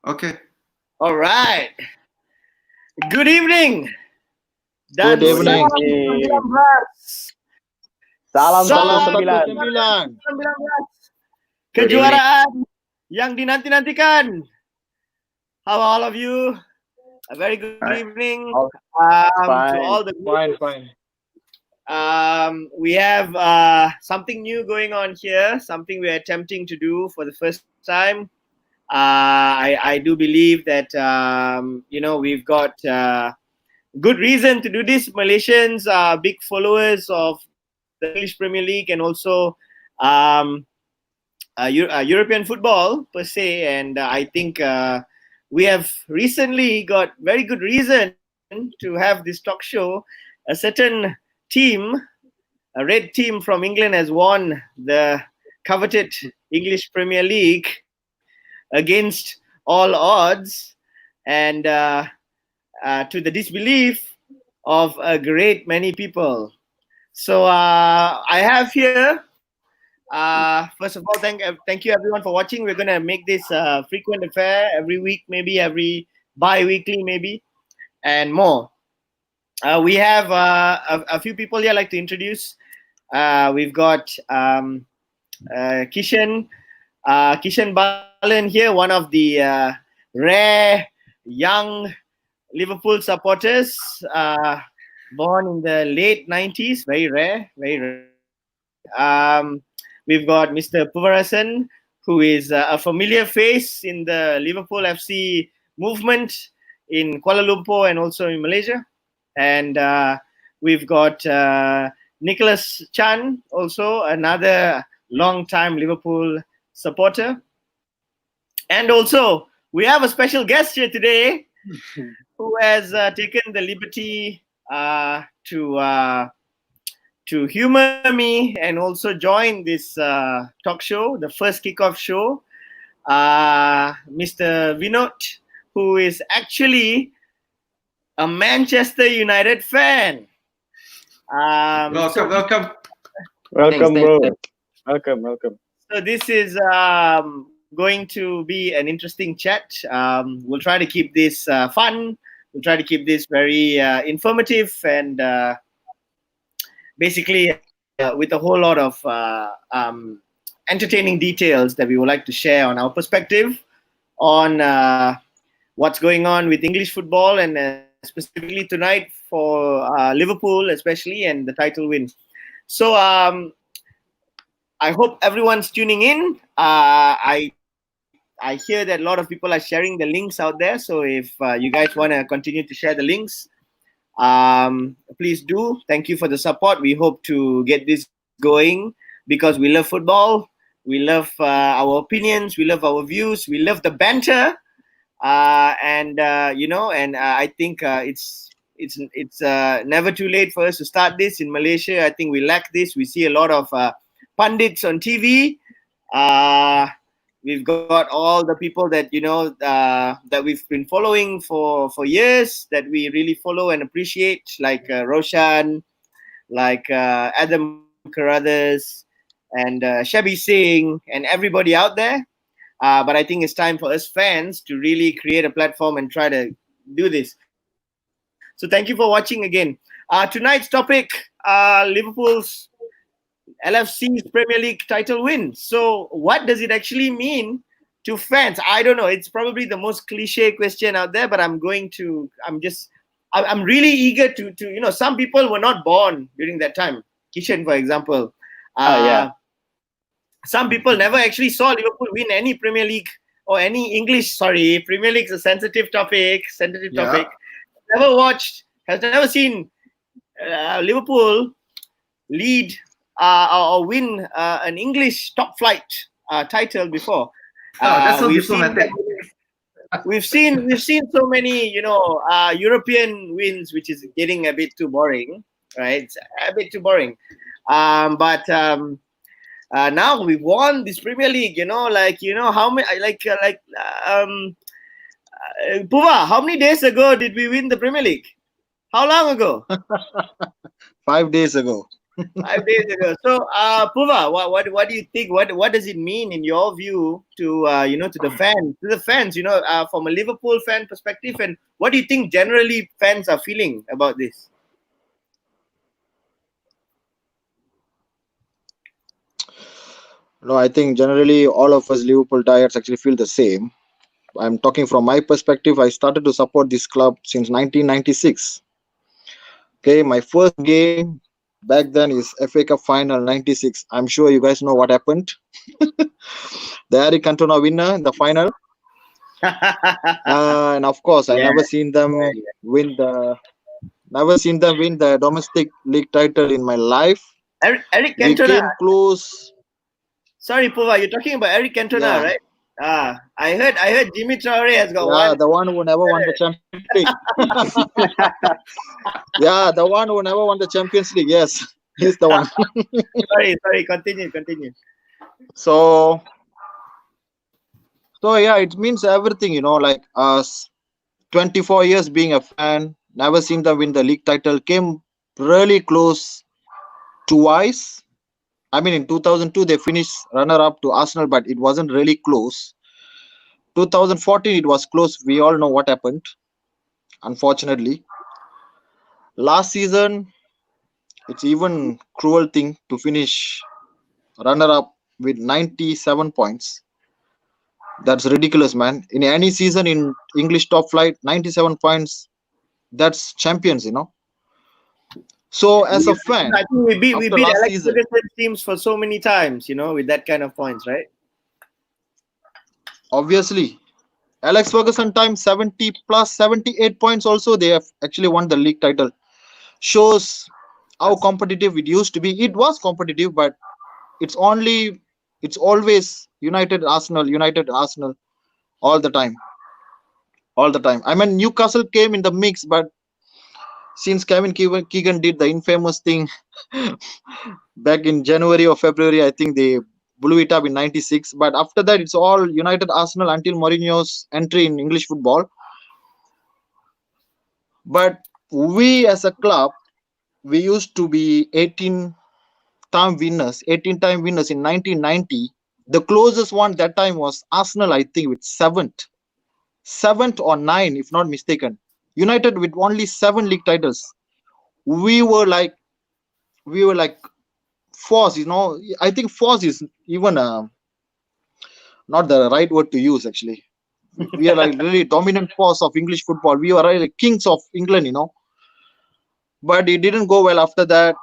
Okay. All right. Good evening. Good Dan evening. salam 19. Salam Salam 119. 119. 19. Good evening. Kejuaraan yang dinanti-nantikan. How are all of you? A very good Hi. evening All to all the Fine, fine. we have something new going on here, something we're attempting to do for the first time. I do believe that we've got good reason to do this. Malaysians are big followers of the English Premier League and also European football per se, and I think we have recently got very good reason to have this talk show. A certain team, a red team from England, has won the coveted English Premier League against all odds, and to the disbelief of a great many people. So I have here. First of all, thank you everyone for watching. We're gonna make this a frequent affair every week, maybe every bi-weekly, maybe, and more. We have a few people here I'd like to introduce. We've got Kishan Balan here, one of the rare young Liverpool supporters, born in the late 90s. Very rare, very rare. We've got Mr. Puvarasan, who is a familiar face in the Liverpool FC movement in Kuala Lumpur and also in Malaysia. And we've got Nicholas Chan, also another long-time Liverpool supporter. And also, we have a special guest here today who has taken the liberty to humor me and also join this talk show, the first kickoff show. Mr. Vinod, who is actually a Manchester United fan. Welcome. Welcome, Thanks, bro. thanks. Welcome. So this is going to be an interesting chat. We'll try to keep this fun. We'll try to keep this very informative and basically with a whole lot of entertaining details that we would like to share on our perspective on what's going on with English football, and specifically tonight for Liverpool especially, and the title win. So I hope everyone's tuning in. I hear that a lot of people are sharing the links out there. So if you guys want to continue to share the links, please do. Thank you for the support. We hope to get this going because we love football. We love our opinions. We love our views. We love the banter. And I think it's never too late for us to start this in Malaysia. I think we lack this. We see a lot of pundits on TV. We've got all the people that that we've been following for years, that we really follow and appreciate, like Roshan, like Adam Carruthers, and Shabby Singh, and everybody out there. But I think it's time for us fans to really create a platform and try to do this. So thank you for watching again. Tonight's topic, Liverpool's LFC's Premier League title win. So what does it actually mean to fans? I don't know. It's probably the most cliche question out there, but I'm really eager to some people were not born during that time. Kishan, for example. Yeah. Some people never actually saw Liverpool win any Premier League or any English. Sorry, Premier League's a sensitive topic. Yeah. Has never seen Liverpool lead or win an English top flight title before. That's so diplomatic. We've seen so many European wins, which is getting a bit too boring, right? It's a bit too boring. But now we've won this Premier League. How many? Puva, how many days ago did we win the Premier League? How long ago? 5 days ago. 5 days ago. So, Puva, what do you think? What does it mean in your view to to the fans, from a Liverpool fan perspective, and what do you think generally fans are feeling about this? No, I think generally all of us Liverpool diehards actually feel the same. I'm talking from my perspective. I started to support this club since 1996. Okay, my first game back then is FA Cup final 96. I'm sure you guys know what happened. The Eric Cantona winner in the final. And of course, I never seen them win the domestic league title in my life. Eric We Cantona. came close. Sorry, Puva, you're talking about Eric Cantona, right? I heard Jimmy Traore has got one. The one who never won the Champions League. The one who never won the Champions League. Yes, he's the one. sorry. Continue. So yeah, it means everything, like us. 24 years being a fan, never seen them win the league title. Came really close twice. I mean, in 2002 they finished runner-up to Arsenal, but it wasn't really close. 2014 it was close. We all know what happened, unfortunately. Last season, it's even cruel thing to finish runner-up with 97 points. That's ridiculous, man. In any season in English top flight, 97 points, that's champions, So as a fan, I think we beat last Alex season, Ferguson teams for so many times, with that kind of points, right? obviously, Alex Ferguson time 70 plus 78 points also, they have actually won the league title. Shows how competitive it used to be. It was competitive, but it's always United Arsenal all the time. I mean, Newcastle came in the mix, but since Kevin Keegan did the infamous thing back in January or February, I think they blew it up in 96. But after that, it's all United Arsenal until Mourinho's entry in English football. But we as a club, we used to be 18-time winners in 1990. The closest one that time was Arsenal, I think, with seventh or nine, if not mistaken. United with only 7 league titles. We were like force, I think force is even not the right word to use, actually. We are like really dominant force of English football. We were really kings of England, but it didn't go well after that.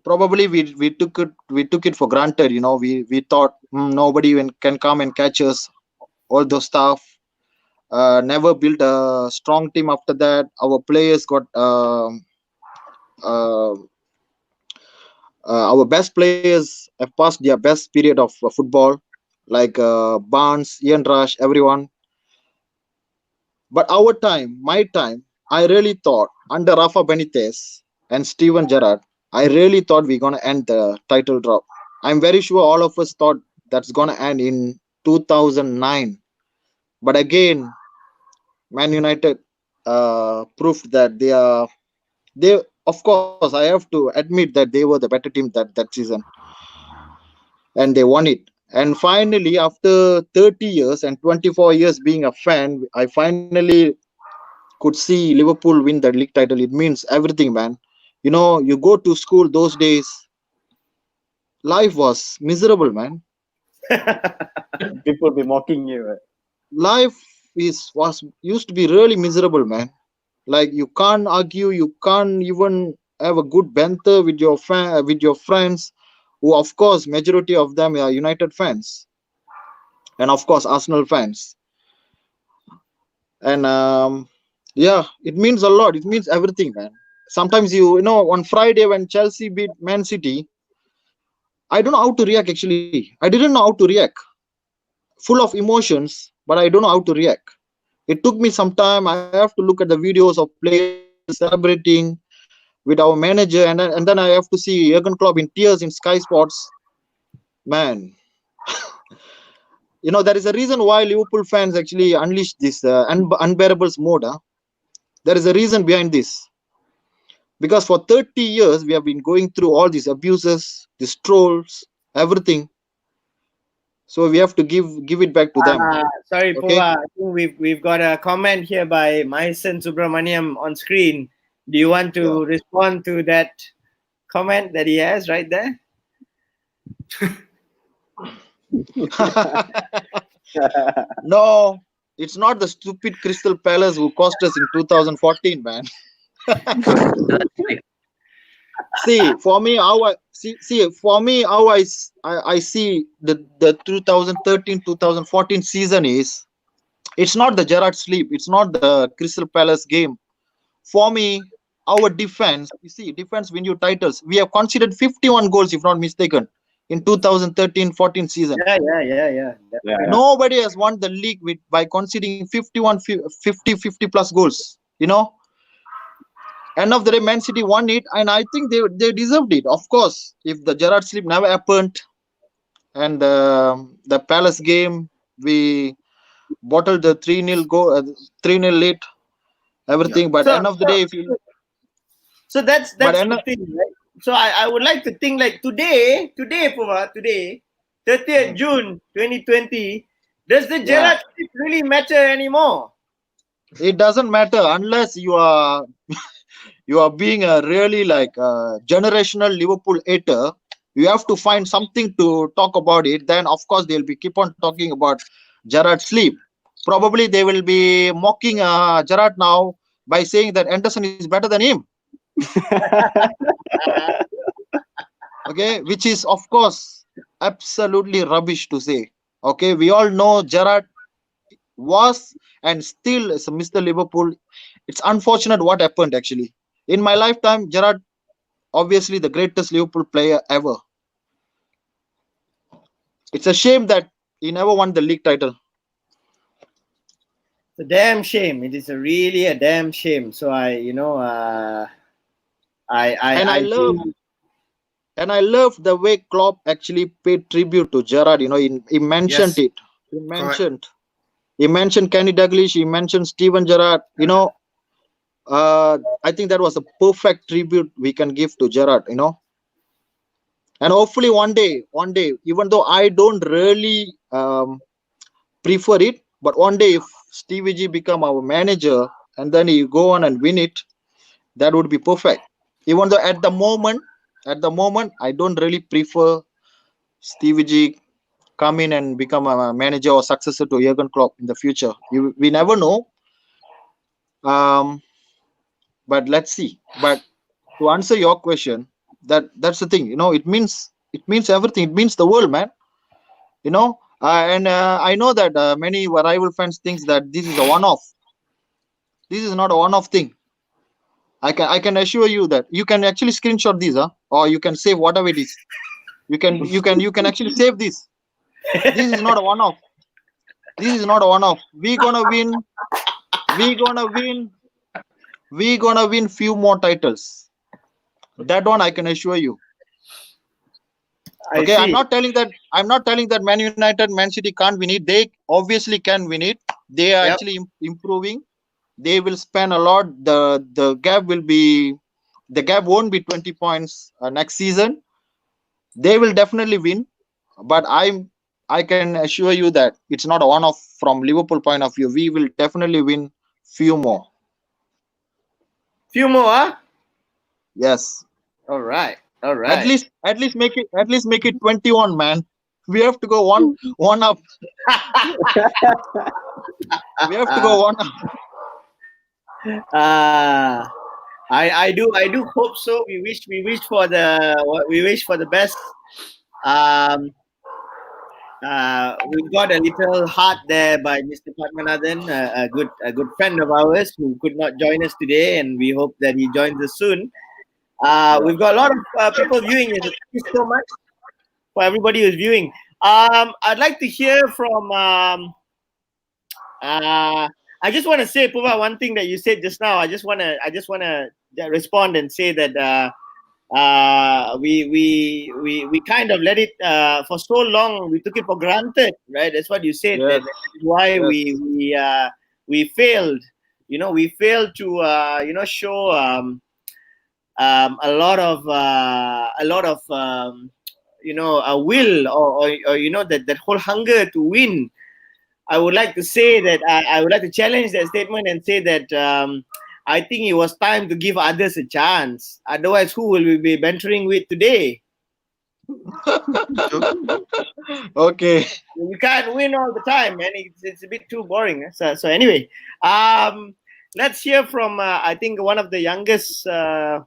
Probably we took it for granted, we thought nobody can come and catch us, all those stuff. Never built a strong team after that. Our players got our best players have passed their best period of football, like Barnes, Ian Rush, everyone. But my time, I really thought under Rafa Benitez and Steven Gerrard, I really thought we're gonna end the title drop. I'm very sure all of us thought that's gonna end in 2009. But again, Man United proved that they of course, I have to admit that they were the better team that season, and they won it. And finally, after 30 years and 24 years being a fan, I finally could see Liverpool win the league title. It means everything, man. You go to school those days, life was miserable, man. People be mocking you. Right? Life used to be really miserable, man. Like, you can't argue, you can't even have a good banter with your friends, who of course majority of them are United fans, and of course Arsenal fans. And it means a lot. It means everything, man. Sometimes on Friday when Chelsea beat Man City, I don't know how to react, actually. I didn't know how to react. Full of emotions, but I don't know how to react. It took me some time. I have to look at the videos of players celebrating with our manager, and then I have to see Jurgen Klopp in tears in Sky Sports. Man, there is a reason why Liverpool fans actually unleashed this unbearables mode. There is a reason behind this. Because for 30 years, we have been going through all these abuses, these trolls, everything. So we have to give it back to them. Sorry, Okay. Pova. I think we've got a comment here by Mahisan Subramaniam on screen. Do you want to respond to that comment that he has right there? No, it's not the stupid Crystal Palace who cost us in 2014, man. See, for me, how I see, how I see the 2013-2014 season is, it's not the Gerrard sleep, it's not the Crystal Palace game. For me, our defense, you see, defense win you titles. We have conceded 51 goals, if not mistaken, in 2013-14 season. Yeah. Nobody has won the league by conceding 50 plus goals. You know, end of the day, Man City won it, and I think they deserved it. Of course, if the Gerrard sleep never happened, and the Palace game, we bottled the 3-0 goal, 3-0 lead, everything. But end of the day, if you that's the thing, right? So I would like to think like today, Pova, 30th June 2020, does the Gerrard sleep really matter anymore? It doesn't matter unless you are being a really like generational Liverpool hater. You have to find something to talk about it. Then of course they'll be keep on talking about Gerrard sleep. Probably they will be mocking Gerrard now by saying that Anderson is better than him. Okay, which is of course absolutely rubbish to say. Okay, we all know Gerrard was and still is Mr. Liverpool. It's unfortunate what happened actually. In my lifetime, Gerrard, obviously the greatest Liverpool player ever. It's a shame that he never won the league title. It's a damn shame. It is really a damn shame. So I love the way Klopp actually paid tribute to Gerrard. You know, he mentioned it. He mentioned Kenny Dalglish. He mentioned Steven Gerrard. You know, I think that was a perfect tribute we can give to Gerrard. You know, and hopefully one day, even though I don't really prefer it, but one day if Stevie G become our manager and then he go on and win it, that would be perfect. Even though at the moment, I don't really prefer Stevie G come in and become a manager or successor to Jurgen Klopp in the future. We never know. But let's see. But to answer your question, that's the thing. You know, it means everything. It means the world, man. You know, and I know that many rival fans thinks that this is a one-off. This is not a one-off thing. I can assure you that you can actually screenshot these, or you can save whatever it is. You can actually save this. This is not a one-off. This is not a one-off. We're gonna win few more titles. That one I can assure you. Okay, I'm not telling that Man United, Man City can't win it. They obviously can win it. They are actually improving. They will spend a lot. The gap won't be 20 points next season. They will definitely win, but I can assure you that it's not a one-off from Liverpool point of view. We will definitely win few more. Few more, huh? Yes. All right. At least make it 21, man. We have to go one up. We have to go one up. I do hope so. We wish for the best. We've got a little heart there by Mr. Padmanathan, a good friend of ours who could not join us today, and we hope that he joins us soon. We've got a lot of people viewing it. Thank you so much for everybody who's viewing. I'd like to hear from. I just want to say, Puva, one thing that you said just now. I just want to respond and say that we kind of let it for so long. We took it for granted, right? That's what you said. Yes. That's why we failed. You know, we failed to show a lot of a will, or that whole hunger to win. I would like to say that I would like to challenge that statement and say that I think it was time to give others a chance. Otherwise, who will we be mentoring with today? Okay. You can't win all the time, man. It's a bit too boring. So anyway, let's hear from I think one of the younger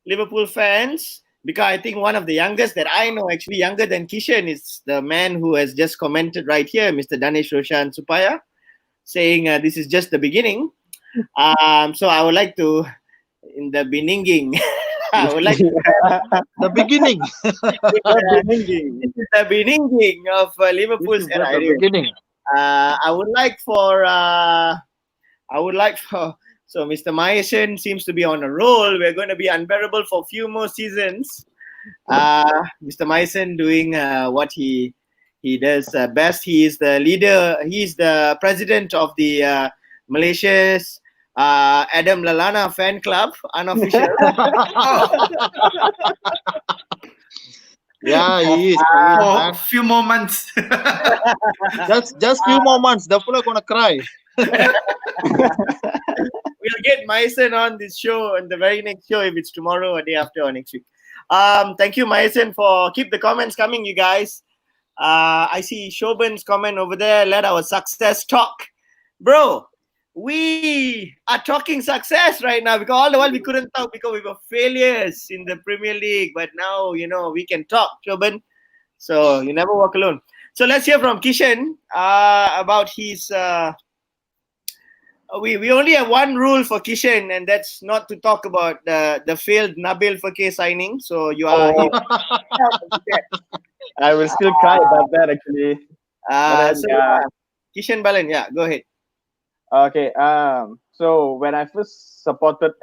Liverpool fans, because I think one of the youngest that I know, actually younger than Kishan, is the man who has just commented right here, Mr. Danesh Roshan Supaya, saying this is just the beginning. So I would like to, in the beginning, I would like to, The beginning. this is the beginning of Liverpool's This is just era. the beginning. I would like for so Mr. Mayesan seems to be on a roll. We're going to be unbearable for a few more seasons. Mr. Mayesan doing what he does best. He is the leader. He's the president of the Malaysia's Adam Lallana fan club, unofficial. Yeah, he is. For a few more months. Just few more months. The fool are gonna cry. We'll get Mayesan on this show and the very next show, if it's tomorrow or day after or next week. Thank you, Mayesan, for keep the comments coming, you guys. I see Shobhan's comment over there. Let our success talk. Bro, we are talking success right now, because all the while we couldn't talk because we were failures in the Premier League. But now, we can talk, Shobhan. So you never walk alone. So let's hear from Kishan about his... We only have one rule for Kishan, and that's not to talk about the failed Nabil Fakir signing. So you are... I will still cry about that actually. Kishan Balan, go ahead. Okay. So when I first supported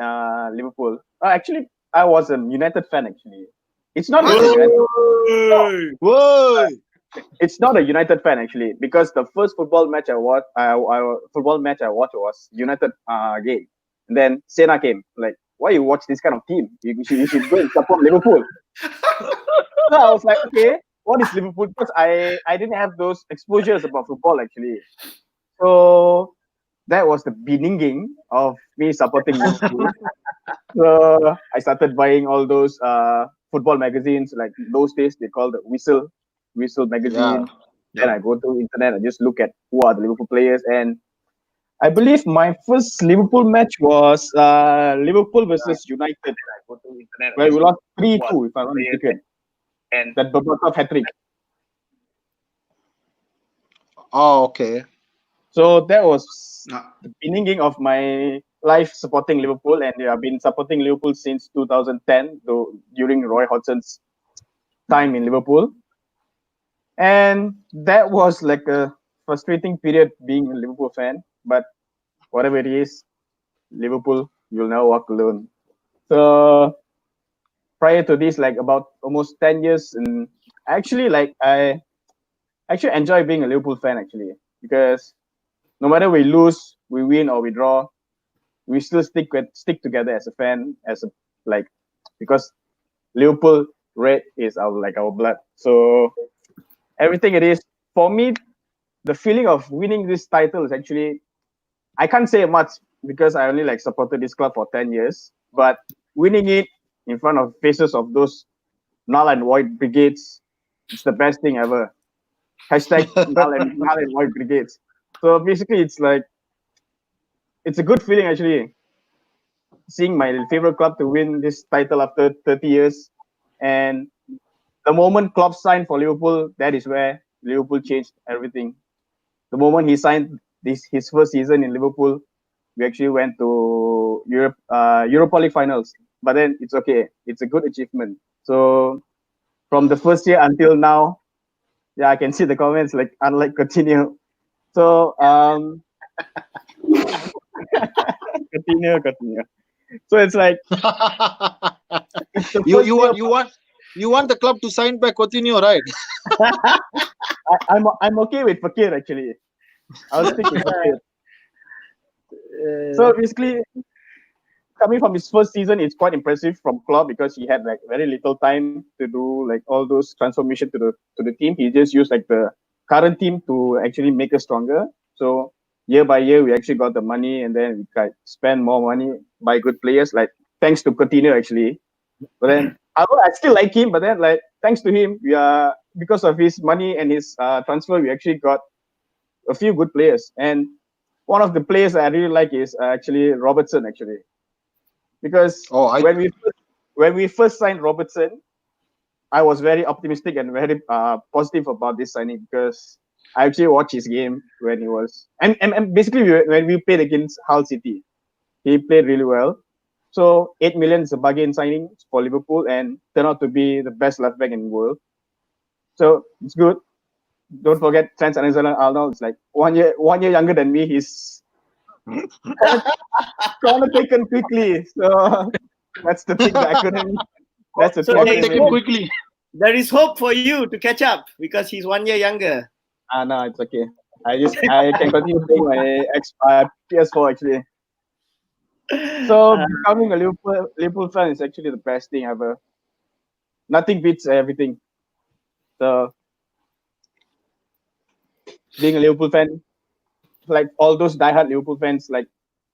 Liverpool, actually I was a United fan. Actually, it's not. Whoa! It's not a United fan actually, because the first football match I watched was United game, and then Sena came. Like, why you watch this kind of team? You should go and support Liverpool. So I was like, okay, what is Liverpool? Because I didn't have those exposures about football actually. So that was the beginning of me supporting Liverpool. So I started buying all those football magazines. Like those days, they called the Whistle magazine. Then I go to internet and just look at who are the Liverpool players. And I believe my first Liverpool match was Liverpool versus United, where we lost 3-2, if I'm not mistaken. And that Berbatov hat-trick. Oh, okay. So that was the beginning of my life supporting Liverpool, and I've been supporting Liverpool since 2010, during Roy Hodgson's time in Liverpool. And that was like a frustrating period being a Liverpool fan, but whatever it is, Liverpool, you'll never walk alone. So prior to this, like about almost 10 years, and actually I actually enjoy being a Liverpool fan actually, because no matter we lose, we win or we draw, we still stick together as a fan, because Liverpool red is our blood. So everything it is, for me, the feeling of winning this title is actually, I can't say much because I only supported this club for 10 years, but winning it in front of faces of those null and void brigades, it's the best thing ever. Hashtag null and void brigades. So basically, it's a good feeling actually, seeing my favorite club to win this title after 30 years. And the moment Klopp signed for Liverpool, that is where Liverpool changed everything. The moment he signed his first season in Liverpool, we actually went to Europa League finals. But then it's okay. It's a good achievement. So from the first year until now, I can see the comments unlike continue. So continue. So it's like you want the club to sign back Coutinho, right? I'm okay with Fakir actually. I'll stick with Fakir. So basically, coming from his first season, it's quite impressive from Klopp because he had like very little time to do like all those transformation to the team. He just used like the current team to actually make us stronger. So year by year, we actually got the money, and then we can spend more money, buy good players. Like thanks to Coutinho actually. But then I still like him. But then like thanks to him, we are because of his money and his transfer, we actually got a few good players. And one of the players I really like is actually Robertson actually. Because when we first signed Robertson, I was very optimistic and very positive about this signing because I actually watched his game when he was and basically when we played against Hull City, he played really well. So 8 million is a bargain signing for Liverpool and turned out to be the best left back in the world. So it's good. Don't forget Trent Alexander-Arnold is like 1 year younger than me. He's gonna taken quickly. So that's the thing that I couldn't. That's the So thing. Take him quickly. there is hope for you to catch up because he's 1 year younger. No, it's okay. I can continue playing my PS4 actually. So becoming a Liverpool fan is actually the best thing ever. Nothing beats everything. So being a Liverpool fan, like all those diehard Liverpool fans, like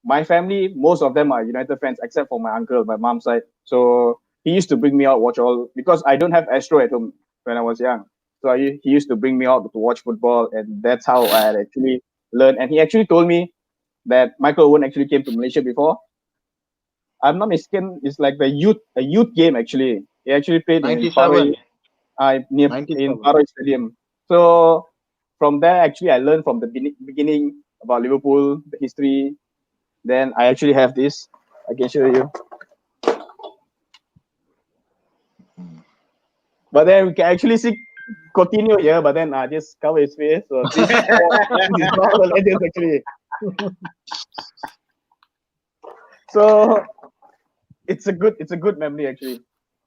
my family, most of them are United fans except for my uncle, my mom's side. So he used to bring me out watch all because I don't have Astro at home when I was young. So he used to bring me out to watch football, and that's how I had actually learned. And he actually told me that Michael Owen actually came to Malaysia before. I'm not mistaken. It's like a youth game actually. He actually played in 97. near 97. in Paroi Stadium. So from there, actually, I learned from the beginning about Liverpool, the history. Then I actually have this. I can show you. But then we can actually see Coutinho here, but then I just cover his face. So this is not the legends actually. So it's a good memory actually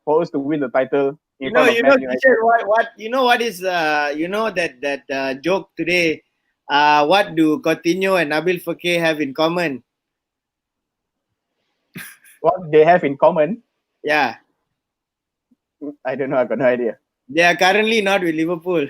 for us to win the title. Teacher, what is that joke today? What do Coutinho and Nabil Fekir have in common? What they have in common? Yeah, I don't know. I got no idea. they are currently not with Liverpool.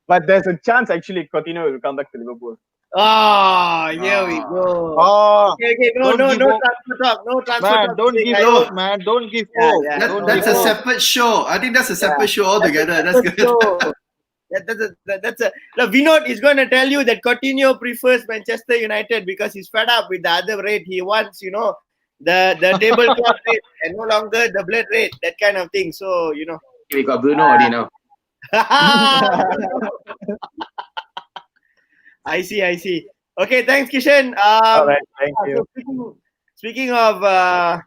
But there's a chance actually Coutinho will come back to Liverpool. Oh, here we go. Oh, Okay, no transfer talk. No transfer man, talk. don't give hope, man. Don't give hope. Yeah. Don't That's give a hope. separate show. I think that's a separate show altogether. That's good. So, Vinod is going to tell you that Coutinho prefers Manchester United because he's fed up with the other rate. He wants, the tablecloth rate and no longer the blood rate, that kind of thing. So, We got Bruno already now. I see. Okay, thanks, Kishan. All right, thank you. So speaking of that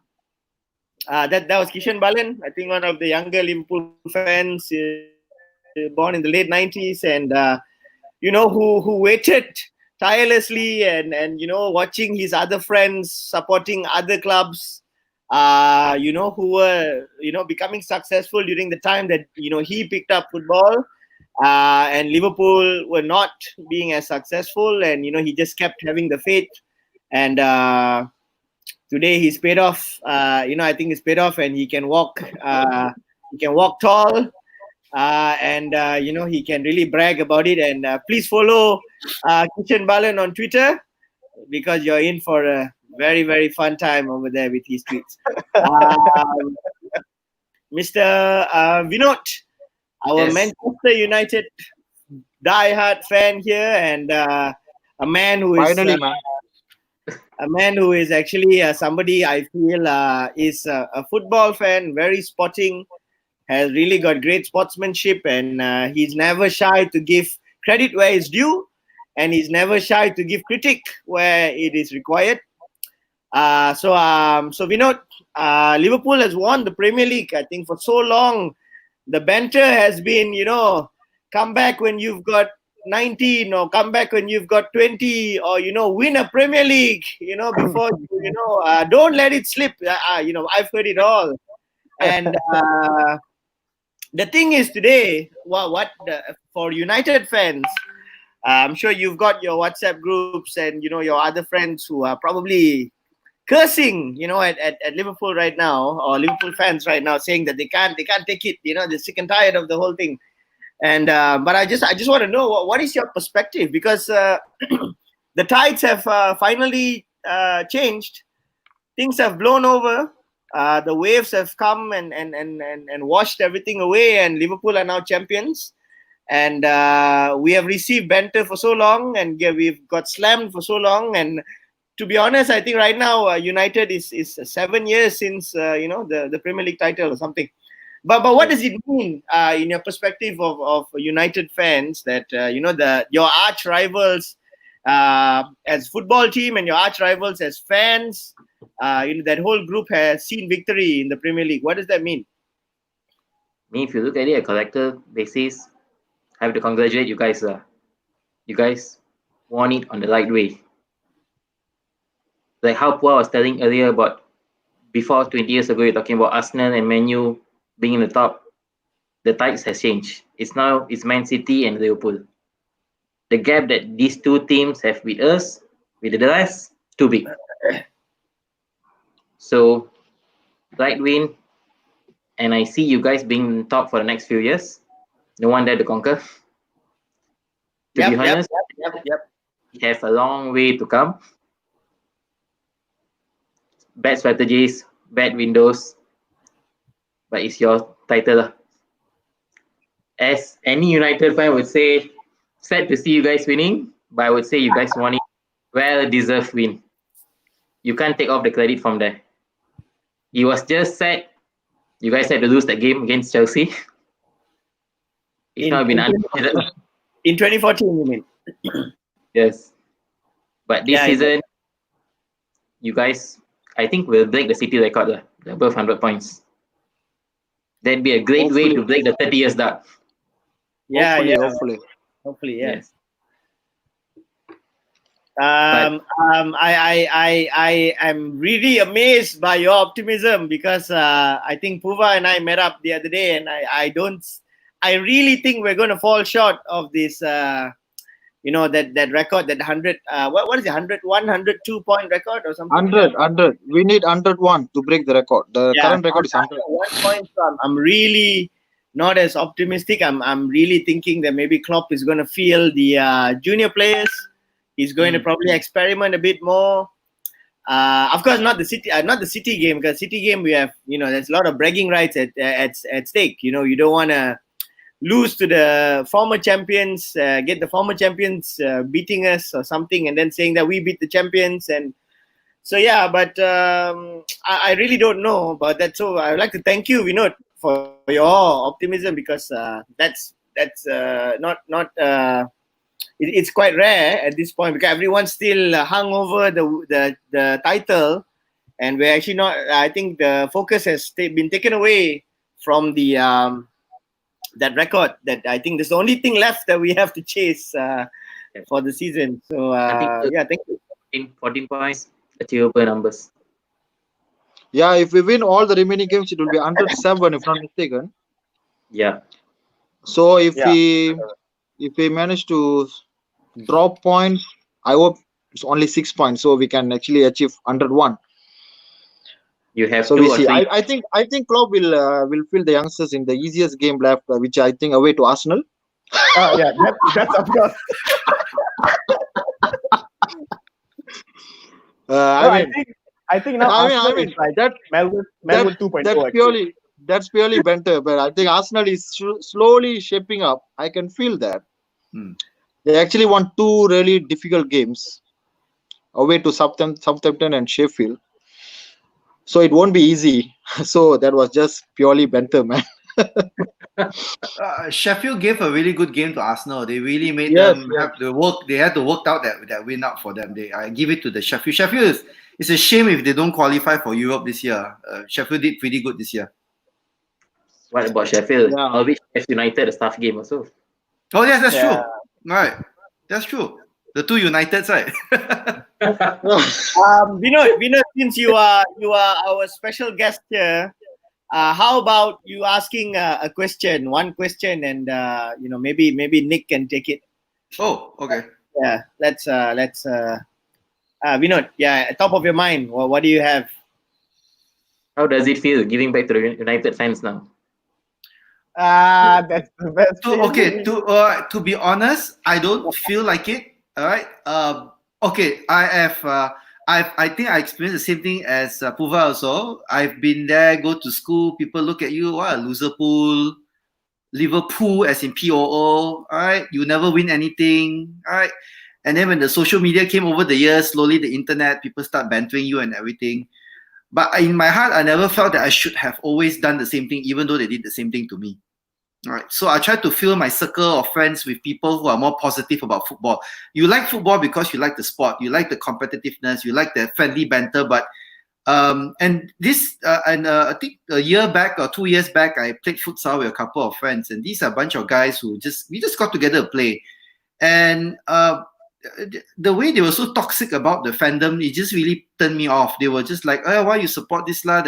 was Kishan Balan. I think one of the younger Liverpool fans, born in the late 90s, and who waited tirelessly and watching his other friends supporting other clubs, who were becoming successful during the time that he picked up football. And Liverpool were not being as successful, and he just kept having the faith. And today he's paid off. I think he's paid off, and he can walk. He can walk tall, and he can really brag about it. And please follow Kishan Balan on Twitter because you're in for a very, very fun time over there with his tweets. Mr. Vinod, our Yes. Manchester United diehard fan here, and a man who is Finally, man. a man who is actually somebody I feel is a football fan, very sporting, has really got great sportsmanship, and he's never shy to give credit where it's due, and he's never shy to give critique where it is required. So Vinod, Liverpool has won the Premier League, I think, for so long. The banter has been, come back when you've got 19, or come back when you've got 20, or, win a Premier League, before, don't let it slip. I've heard it all. And the thing is today, for United fans, I'm sure you've got your WhatsApp groups and your other friends who are probably cursing, at Liverpool right now, or Liverpool fans right now, saying that they can't take it. They're sick and tired of the whole thing. And but I just want to know what is your perspective, because the tides have finally changed. Things have blown over. The waves have come and washed everything away, and Liverpool are now champions. And we have received banter for so long, and we've got slammed for so long. And to be honest, I think right now United is 7 years since the Premier League title or something. But what does it mean in your perspective of United fans that your arch rivals as football team and your arch rivals as fans, that whole group has seen victory in the Premier League? What does that mean? If you look at it at a collector basis, I have to congratulate you guys. You guys won it on the right way. Like how Paul was telling earlier about before 20 years ago, you're talking about Arsenal and Man U being in the top. The tides has changed. It's Man City and Liverpool. The gap that these two teams have with us, with the rest, too big. So, right win, and I see you guys being top for the next few years. No one there to conquer. To be honest, you have a long way to come. Bad strategies, bad windows, but it's your title. As any United fan would say, sad to see you guys winning, but I would say you guys won it. Well-deserved win. You can't take off the credit from there. It was just sad you guys had to lose that game against Chelsea. It's not been unfortunate. In 2014, you mean? Yes. But this season, you guys, I think, will break the City record, above 100 points. That'd be a great way to break the 30 years dark. Hopefully, yes. I am really amazed by your optimism, because I think Puva and I met up the other day, and I really think we're going to fall short of this that record, that 100 what is it, 102 point record or something? 100. We need 101 to break the record. The current record is 100. 1 point. I'm really not as optimistic. I'm really thinking that maybe Klopp is going to feel the junior players. He's going to probably experiment a bit more. Of course, not the City game, because City game we have, there's a lot of bragging rights at stake. You don't want to lose to the former champions, get the former champions beating us or something, and then saying that we beat the champions. And so but I really don't know about that. So I would like to thank you, Vinod, for your optimism, because that's not. It's quite rare at this point, because everyone's still hung over the title, and we're actually not. I think the focus has been taken away from the that record. That I think that's the only thing left that we have to chase for the season. So thank you. 14 points, achievable numbers. Yeah, if we win all the remaining games, it will be 107, if not mistaken. Yeah. So if we manage to drop points, I hope it's only 6 points, so we can actually achieve 101. You have so we see. I think Klopp will fill the youngsters in the easiest game left, which I think away to Arsenal. That's of course. I think now Arsenal is like that Melbourne 2.0. That's purely banter, but I think Arsenal is slowly shaping up. I can feel that. They actually won 2 really difficult games away to Southampton and Sheffield. So it won't be easy. So that was just purely banter, man. Sheffield gave a really good game to Arsenal. They really made them have to work. They had to work out that win out for them. I give it to the Sheffield. Sheffield it's a shame if they don't qualify for Europe this year. Sheffield did pretty good this year. What about Sheffield? Always United a tough game also. Oh yes, that's true. Right, that's true. The two Uniteds, right? Vinod, since you are our special guest here, how about you asking one question, and maybe Nick can take it. Oh, okay. Yeah, let's Vinod, yeah, top of your mind, what do you have? How does it feel giving back to the United fans now? That's the best Okay, feeling. to be honest, I don't feel like it. All right. Okay, I have. I think I experienced the same thing as Puva also. I've been there, go to school, people look at you, what, LoserPool, Liverpool as in POO, all right? You never win anything, all right? And then when the social media came over the years, slowly the internet, people start bantering you and everything. But in my heart, I never felt that I should have always done the same thing, even though they did the same thing to me. All right. So I try to fill my circle of friends with people who are more positive about football. You like football because you like the sport, you like the competitiveness, you like the friendly banter. But and this I think a year back or 2 years back, I played futsal with a couple of friends, and these are a bunch of guys who we just got together to play, and the way they were so toxic about the fandom, it just really turned me off. They were just like, "Oh, why you support this lah?"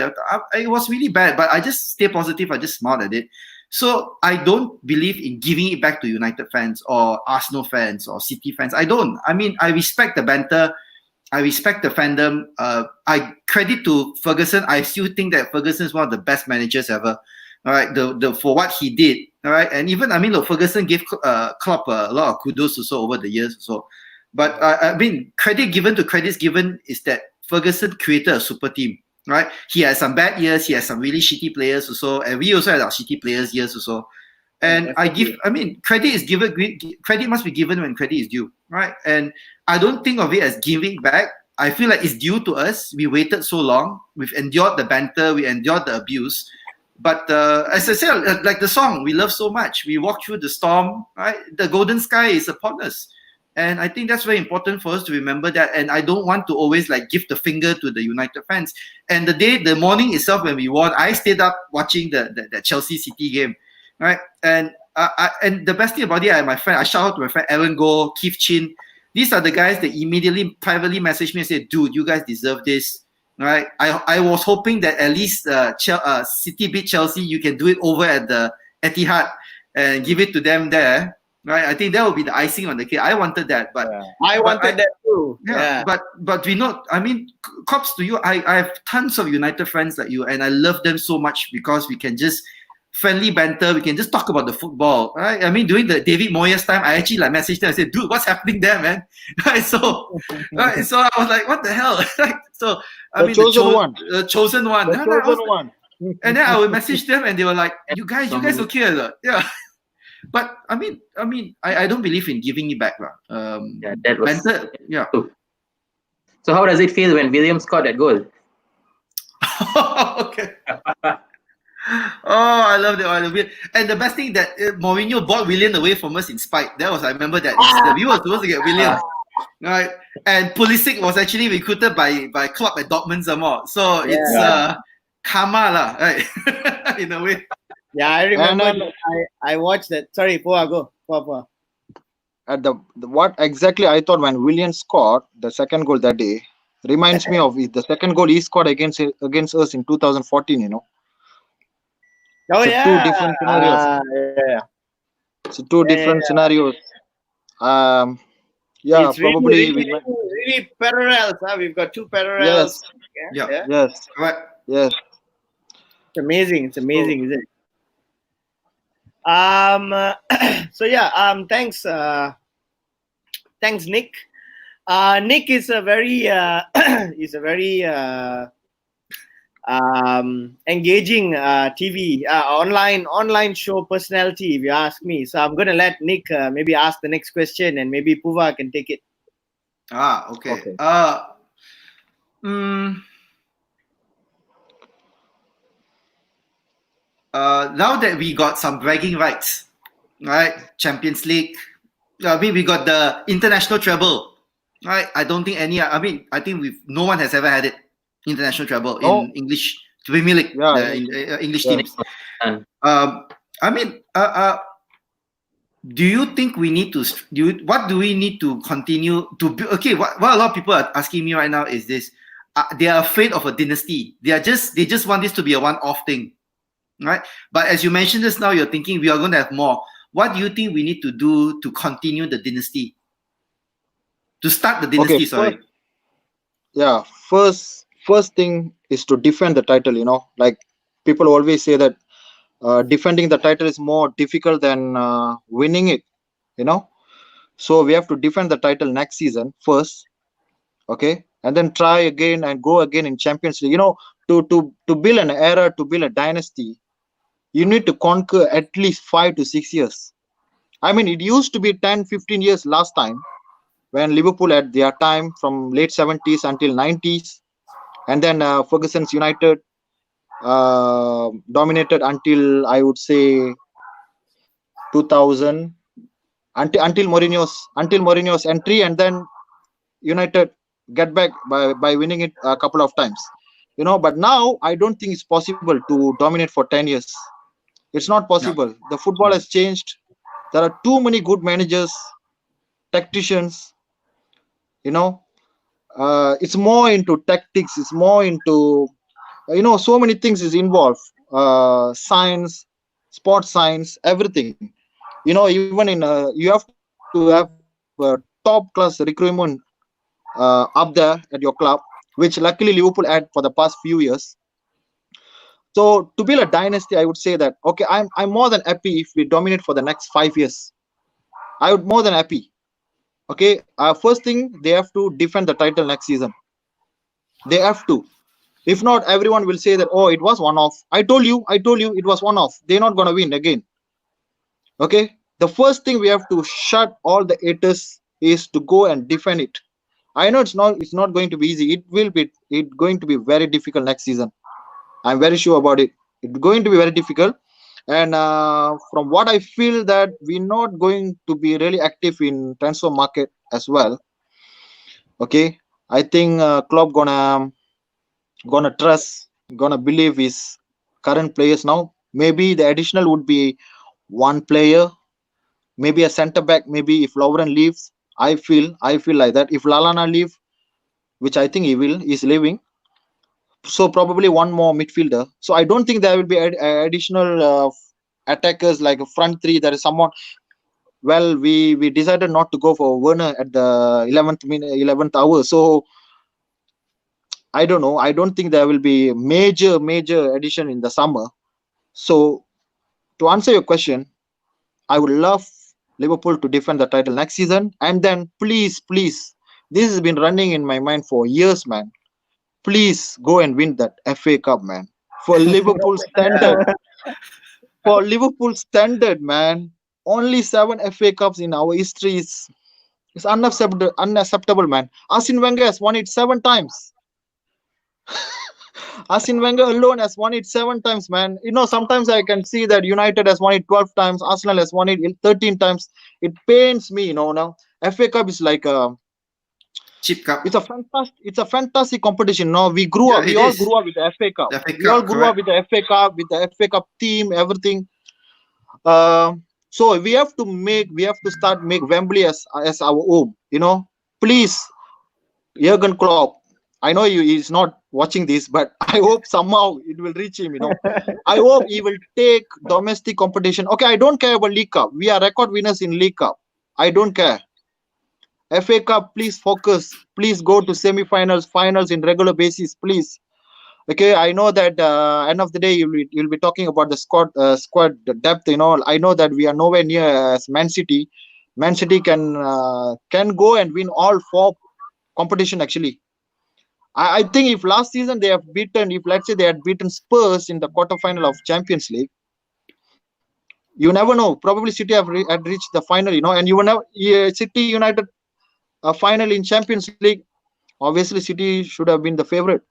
It was really bad, but I just stay positive. I just smiled at it. So I don't believe in giving it back to United fans or Arsenal fans or City fans. I don't. I mean, I respect the banter. I respect the fandom. I credit to Ferguson. I still think that Ferguson is one of the best managers ever. All right, for what he did. All right, and even I mean, look, Ferguson gave Klopp a lot of kudos also over the years. So, but I mean, credit credits given is that Ferguson created a super team. Right, he has some bad years. He has some really shitty players also, and we also had our shitty players years also. And credit must be given when credit is due, right? And I don't think of it as giving back. I feel like it's due to us. We waited so long. We've endured the banter. We endured the abuse. But as I said, like the song, we love so much. We walk through the storm, right? The golden sky is upon us. And I think that's very important for us to remember that. And I don't want to always like give the finger to the United fans. And the morning itself when we won, I stayed up watching the Chelsea City game, right? And and the best thing about it, I shout out to my friend Aaron Go, Keith Chin. These are the guys that immediately privately messaged me and said, "Dude, you guys deserve this." Right? I was hoping that at least City beat Chelsea. You can do it over at the Etihad and give it to them there. Right, I think that would be the icing on the cake. I wanted that, but I wanted that too. Yeah, but we not. I mean, props to you. I have tons of United friends like you, and I love them so much because we can just friendly banter. We can just talk about the football. Right? I mean, during the David Moyes time, I actually like messaged them and said, "Dude, what's happening there, man?" Right, so I was like, "What the hell?" Right, so I mean, the chosen one. And then I would message them, and they were like, "You guys okay?" Yeah. But I mean, I don't believe in giving it back, yeah, that was banter, yeah. So how does it feel when William scored that goal? Okay. Oh, I love it. And the best thing that Mourinho bought William away from us in spite. I remember that incident. We were supposed to get William, right? And Pulisic was actually recruited by Klopp at Dortmund some more. So it's karma lah, right? In a way. Yeah, I remember. I watched that. Sorry, Poa, go. At what exactly I thought when William scored the second goal that day reminds me of the second goal he scored against us in 2014. You know. Oh so yeah. Two different scenarios. So two different scenarios. It's probably really parallels. Huh? We've got two parallels. Yes. Yes. Correct. Yes. It's amazing. It's amazing, isn't it? Thanks Nick. Nick is a very engaging TV online show personality, if you ask me. So I'm gonna let Nick maybe ask the next question, and maybe Puva can take it. Okay. Now that we got some bragging rights, right? Champions League. I mean, we got the international treble, right? I don't think I think no one has ever had it. International treble in English Premier League, English teams. Do you think we need to? What do we need to continue to? Okay, what a lot of people are asking me right now is this: they are afraid of a dynasty. They just want this to be a one-off thing. Right, but as you mentioned just now, you're thinking we are going to have more. What do you think we need to do to continue the dynasty? To start the dynasty, sorry. First thing is to defend the title. Like people always say that defending the title is more difficult than winning it. So we have to defend the title next season first, okay, and then try again and go again in Champions League. To build an era, to build a dynasty, you need to conquer at least 5 to 6 years. I mean, it used to be 10, 15 years last time when Liverpool had their time from late 70s until 90s, and then Ferguson's United dominated until, I would say, 2000, until Mourinho's entry, and then United get back by winning it a couple of times. But now I don't think it's possible to dominate for 10 years. It's not possible. No. The football has changed. There are too many good managers, tacticians. It's more into tactics. It's more into, so many things is involved. Science, sports science, everything. Even in you have to have top class recruitment up there at your club, which luckily Liverpool had for the past few years. So to build a dynasty, I would say that, okay, I'm more than happy if we dominate for the next 5 years. I would more than happy. Okay, first thing, they have to defend the title next season. They have to. If not, everyone will say that, oh, it was one-off. I told you it was one-off. They're not going to win again. Okay, the first thing we have to shut all the haters is to go and defend it. I know it's not going to be easy. It's going to be very difficult next season. I'm very sure about it. It's going to be very difficult. And from what I feel that we're not going to be really active in transfer market as well. Okay, I think Klopp gonna trust, gonna believe his current players now. Maybe the additional would be one player, maybe a centre back. Maybe if Lovren leaves, I feel like that. If Lallana leave, which I think he's leaving. So probably one more midfielder. So I don't think there will be additional attackers like a front three. There is someone. Well, we decided not to go for Werner at the 11th hour. So I don't know. I don't think there will be major addition in the summer. So to answer your question, I would love Liverpool to defend the title next season. And then please, this has been running in my mind for years, man. Please go and win that FA Cup, man. For Liverpool standard. For Liverpool standard, man. Only 7 FA Cups in our history is unacceptable, man. Arsene Wenger has won it 7 times. Arsene Wenger alone has won it 7 times, man. Sometimes I can see that United has won it 12 times. Arsenal has won it 13 times. It pains me, now. FA Cup is like a cheap cup. It's a fantastic competition. No, we grew up. We all grew up with the FA Cup. We all grew up with the FA Cup, with the FA Cup team, everything. So we have to start make Wembley as our home. Please, Jurgen Klopp. I know he's not watching this, but I hope somehow it will reach him. I hope he will take domestic competition. Okay, I don't care about League Cup. We are record winners in League Cup. I don't care. FA Cup, please focus. Please go to semi-finals, finals in regular basis, please. Okay, I know that end of the day you'll be talking about the squad depth. I know that we are nowhere near as Man City. Man City can go and win all 4 competition actually. I think if last season they have beaten, if let's say they had beaten Spurs in the quarterfinal of Champions League, you never know. Probably City had reached the final, and you will never City United. A final in Champions League, obviously City should have been the favorite.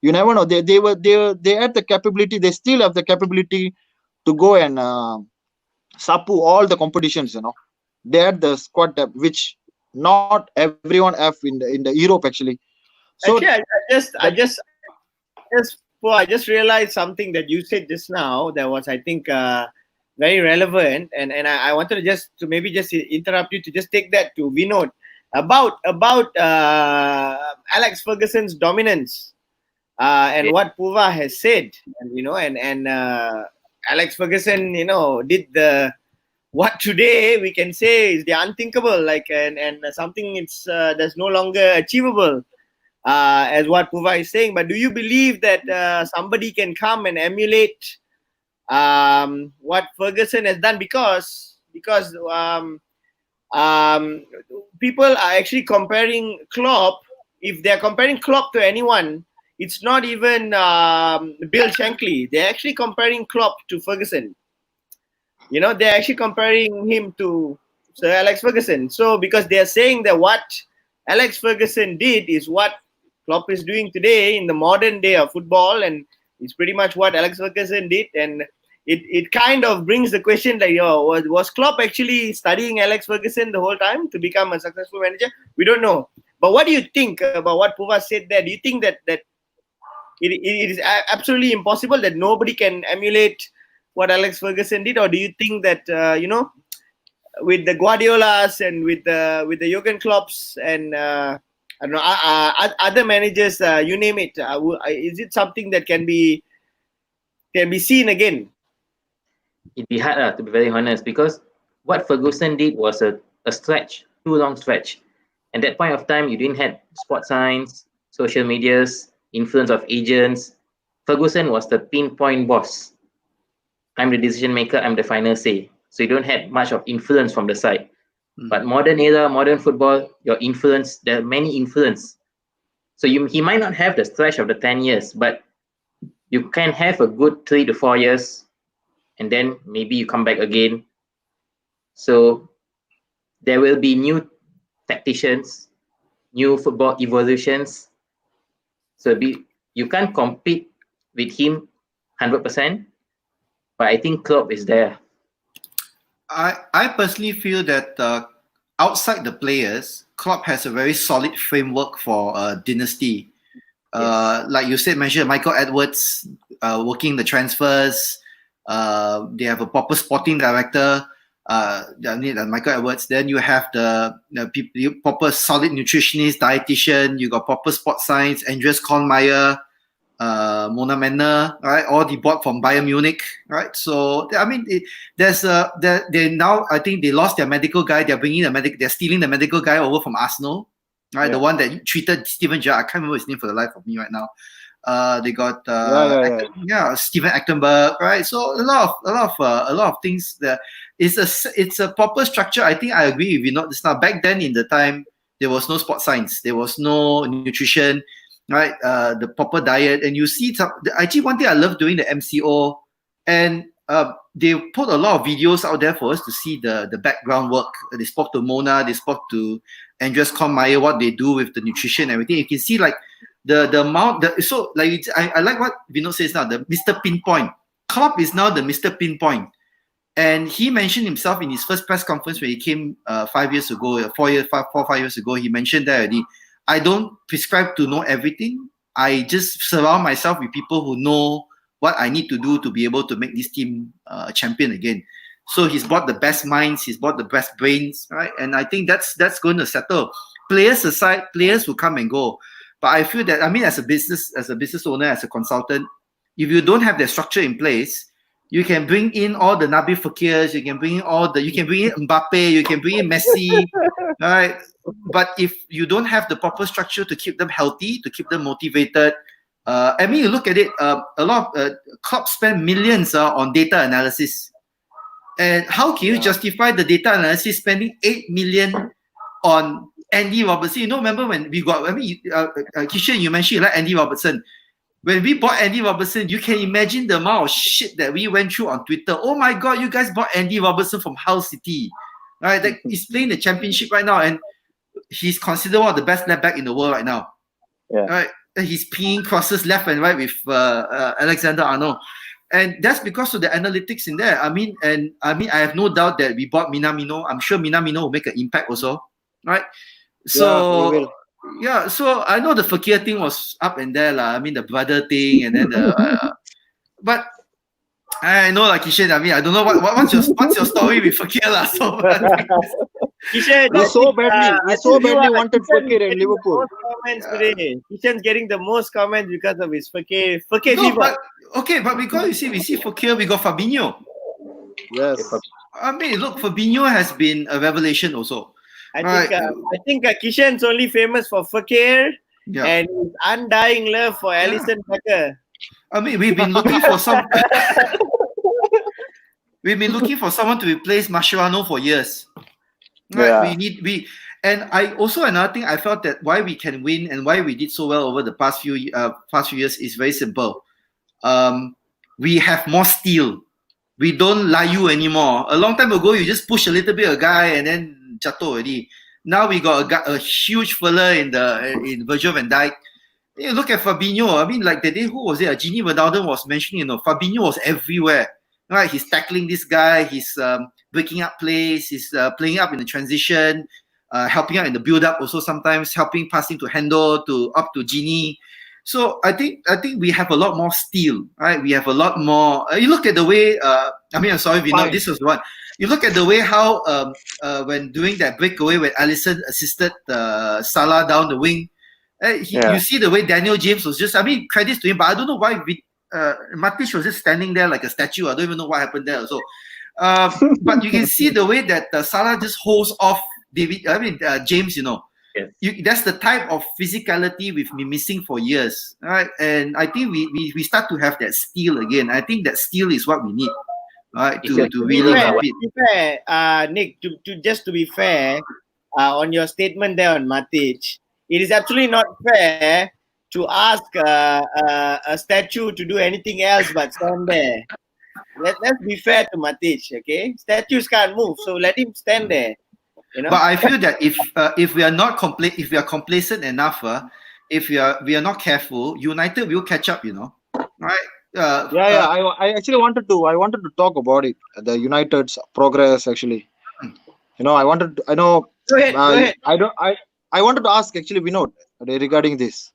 You never know. They had the capability. They still have the capability to go and sapu all the competitions. They had the squad depth, which not everyone have in the Europe actually. So actually, I just realized something that you said just now that was, I think, very relevant, and I wanted to maybe just interrupt you to just take that to Vinod. About Alex Ferguson's dominance and what Puva has said, and Alex Ferguson, did the what today we can say is the unthinkable, like and something that's no longer achievable, as what Puva is saying. But do you believe that somebody can come and emulate what Ferguson has done? Because people are actually comparing Klopp. If they're comparing Klopp to anyone, it's not even Bill Shankly. They're actually comparing Klopp to Ferguson. You know, they're actually comparing him to Sir Alex Ferguson. So because they're saying that what Alex Ferguson did is what Klopp is doing today in the modern day of football, and it's pretty much what Alex Ferguson did. And it kind of brings the question like, was Klopp actually studying Alex Ferguson the whole time to become a successful manager? We don't know. But what do you think about what Puva said there? Do you think that it is absolutely impossible that nobody can emulate what Alex Ferguson did, or do you think that with the Guardiolas and with the Jurgen Klopps and I don't know other managers, you name it, is it something that can be seen again? It'd be hard to be very honest, because what Ferguson did was a stretch, too long stretch. At that point of time, you didn't have sport science, social medias, influence of agents. Ferguson was the pinpoint boss. I'm the decision maker, I'm the final say. So you don't have much of influence from the side. But modern era, modern football, your influence, there are many influence. So he might not have the stretch of the 10 years, but you can have a good 3 to 4 years, and then maybe you come back again. So there will be new tacticians, new football evolutions. So you can't compete with him 100%. But I think Klopp is there. I personally feel that outside the players, Klopp has a very solid framework for dynasty. Yes. Like you said, mentioned Michael Edwards working the transfers. They have a proper sporting director, Michael Edwards. Then you have the proper solid nutritionist, dietitian. You got proper sports science, Andreas Kornmeier, Mona Manner, right? All they bought from Bayern Munich, right? So I mean, they now, I think they lost their medical guy. They're bringing they're stealing the medical guy over from Arsenal, right? The one that treated Steven Gerrard. I can't remember his name for the life of me right now. They got Steven Eckenberg, right? So a lot of things. It's a proper structure. I think I agree with you. Not just now. Back then, in the time, there was no sports science. There was no nutrition. Right, the proper diet, and you see actually one thing I love doing the MCO, and they put a lot of videos out there for us to see the background work. They spoke to Mona, they spoke to Andreas Kornmeier, what they do with the nutrition and everything. You can see like the amount. So like I like what Vinod says now. The Mr. Pinpoint. Klopp is now the Mr. Pinpoint, and he mentioned himself in his first press conference when he came 5 years ago, 4 5 years ago. He mentioned that already. I don't prescribe to know everything. I just surround myself with people who know what I need to do to be able to make this team champion again. So he's bought the best minds, he's bought the best brains, right? And I think that's going to settle. Players aside, players will come and go. But I feel that, I mean, as a business owner, as a consultant, if you don't have the structure in place, you can bring in all the Nabil Fakirs, you can bring in Mbappe, you can bring in Messi, right? But if you don't have the proper structure to keep them healthy, to keep them motivated, I mean, you look at it, a lot of clubs spend millions on data analysis. And how can you justify the data analysis spending 8 million on Andy Robertson? You know, remember when we got, Kishan, you mentioned you like Andy Robertson. When we bought Andy Robertson, you can imagine the amount of shit that we went through on Twitter. Oh my God, you guys bought Andy Robertson from Hull City. Right? Like, he's playing the championship right now, and he's considered one of the best left back in the world right now. Yeah. Right? And he's pinging crosses left and right with Alexander Arnold. And that's because of the analytics in there. I mean, I have no doubt that we bought Minamino. I'm sure Minamino will make an impact also. Right? So yeah, so I know the Fakir thing was up and there, I mean, the brother thing, and then but I know, like Kishan, I mean, I don't know what's your story with Fakir, So Kishan, he so badly wanted Fakir in Liverpool. Most comments today. Kishan's getting the most comments because of his Fakir fever. But because we see Fakir, we got Fabinho. Yes. I mean, look, Fabinho has been a revelation also. I think Kishan's only famous for Fekir and his undying love for Alisson Becker. I mean, we've been looking for we've been looking for someone to replace Mascherano for years. Right? Yeah. And I also, another thing I felt that why we can win and why we did so well over the past few years is very simple. We have more steel. We don't layu anymore. A long time ago, you just push a little bit a guy and then jatuh already. Now we got a huge fella in Virgil van Dijk. You look at Fabinho. I mean, like the day, who was it? Gini Wijnaldum was mentioning, Fabinho was everywhere. Right? He's tackling this guy. He's breaking up plays. He's playing up in the transition, helping out in the build-up. Also sometimes helping passing to Hendo up to Gini. So I think we have a lot more steel, right? We have a lot more. You look at the way. I'm sorry, Vinod. This was one. You look at the way how when doing that breakaway when Alisson assisted Salah down the wing, you see the way Daniel James was just. I mean, credits to him, but I don't know why Matic was just standing there like a statue. I don't even know what happened there. So, but you can see the way that Salah just holds off James. Yes. That's the type of physicality we've been missing for years, right? And I think we start to have that steel again. I think that steel is what we need, right? To really compete. To be fair, Nick, to be fair, on your statement there on Matic, it is absolutely not fair to ask a statue to do anything else but stand there. Let's be fair to Matic, okay? Statues can't move, so let him stand there. But I feel that if we are not if we are complacent enough, if we are not careful, United will catch up. Right? I actually wanted to talk about it. The United's progress, actually. Go ahead. I wanted to ask actually Vinod regarding this.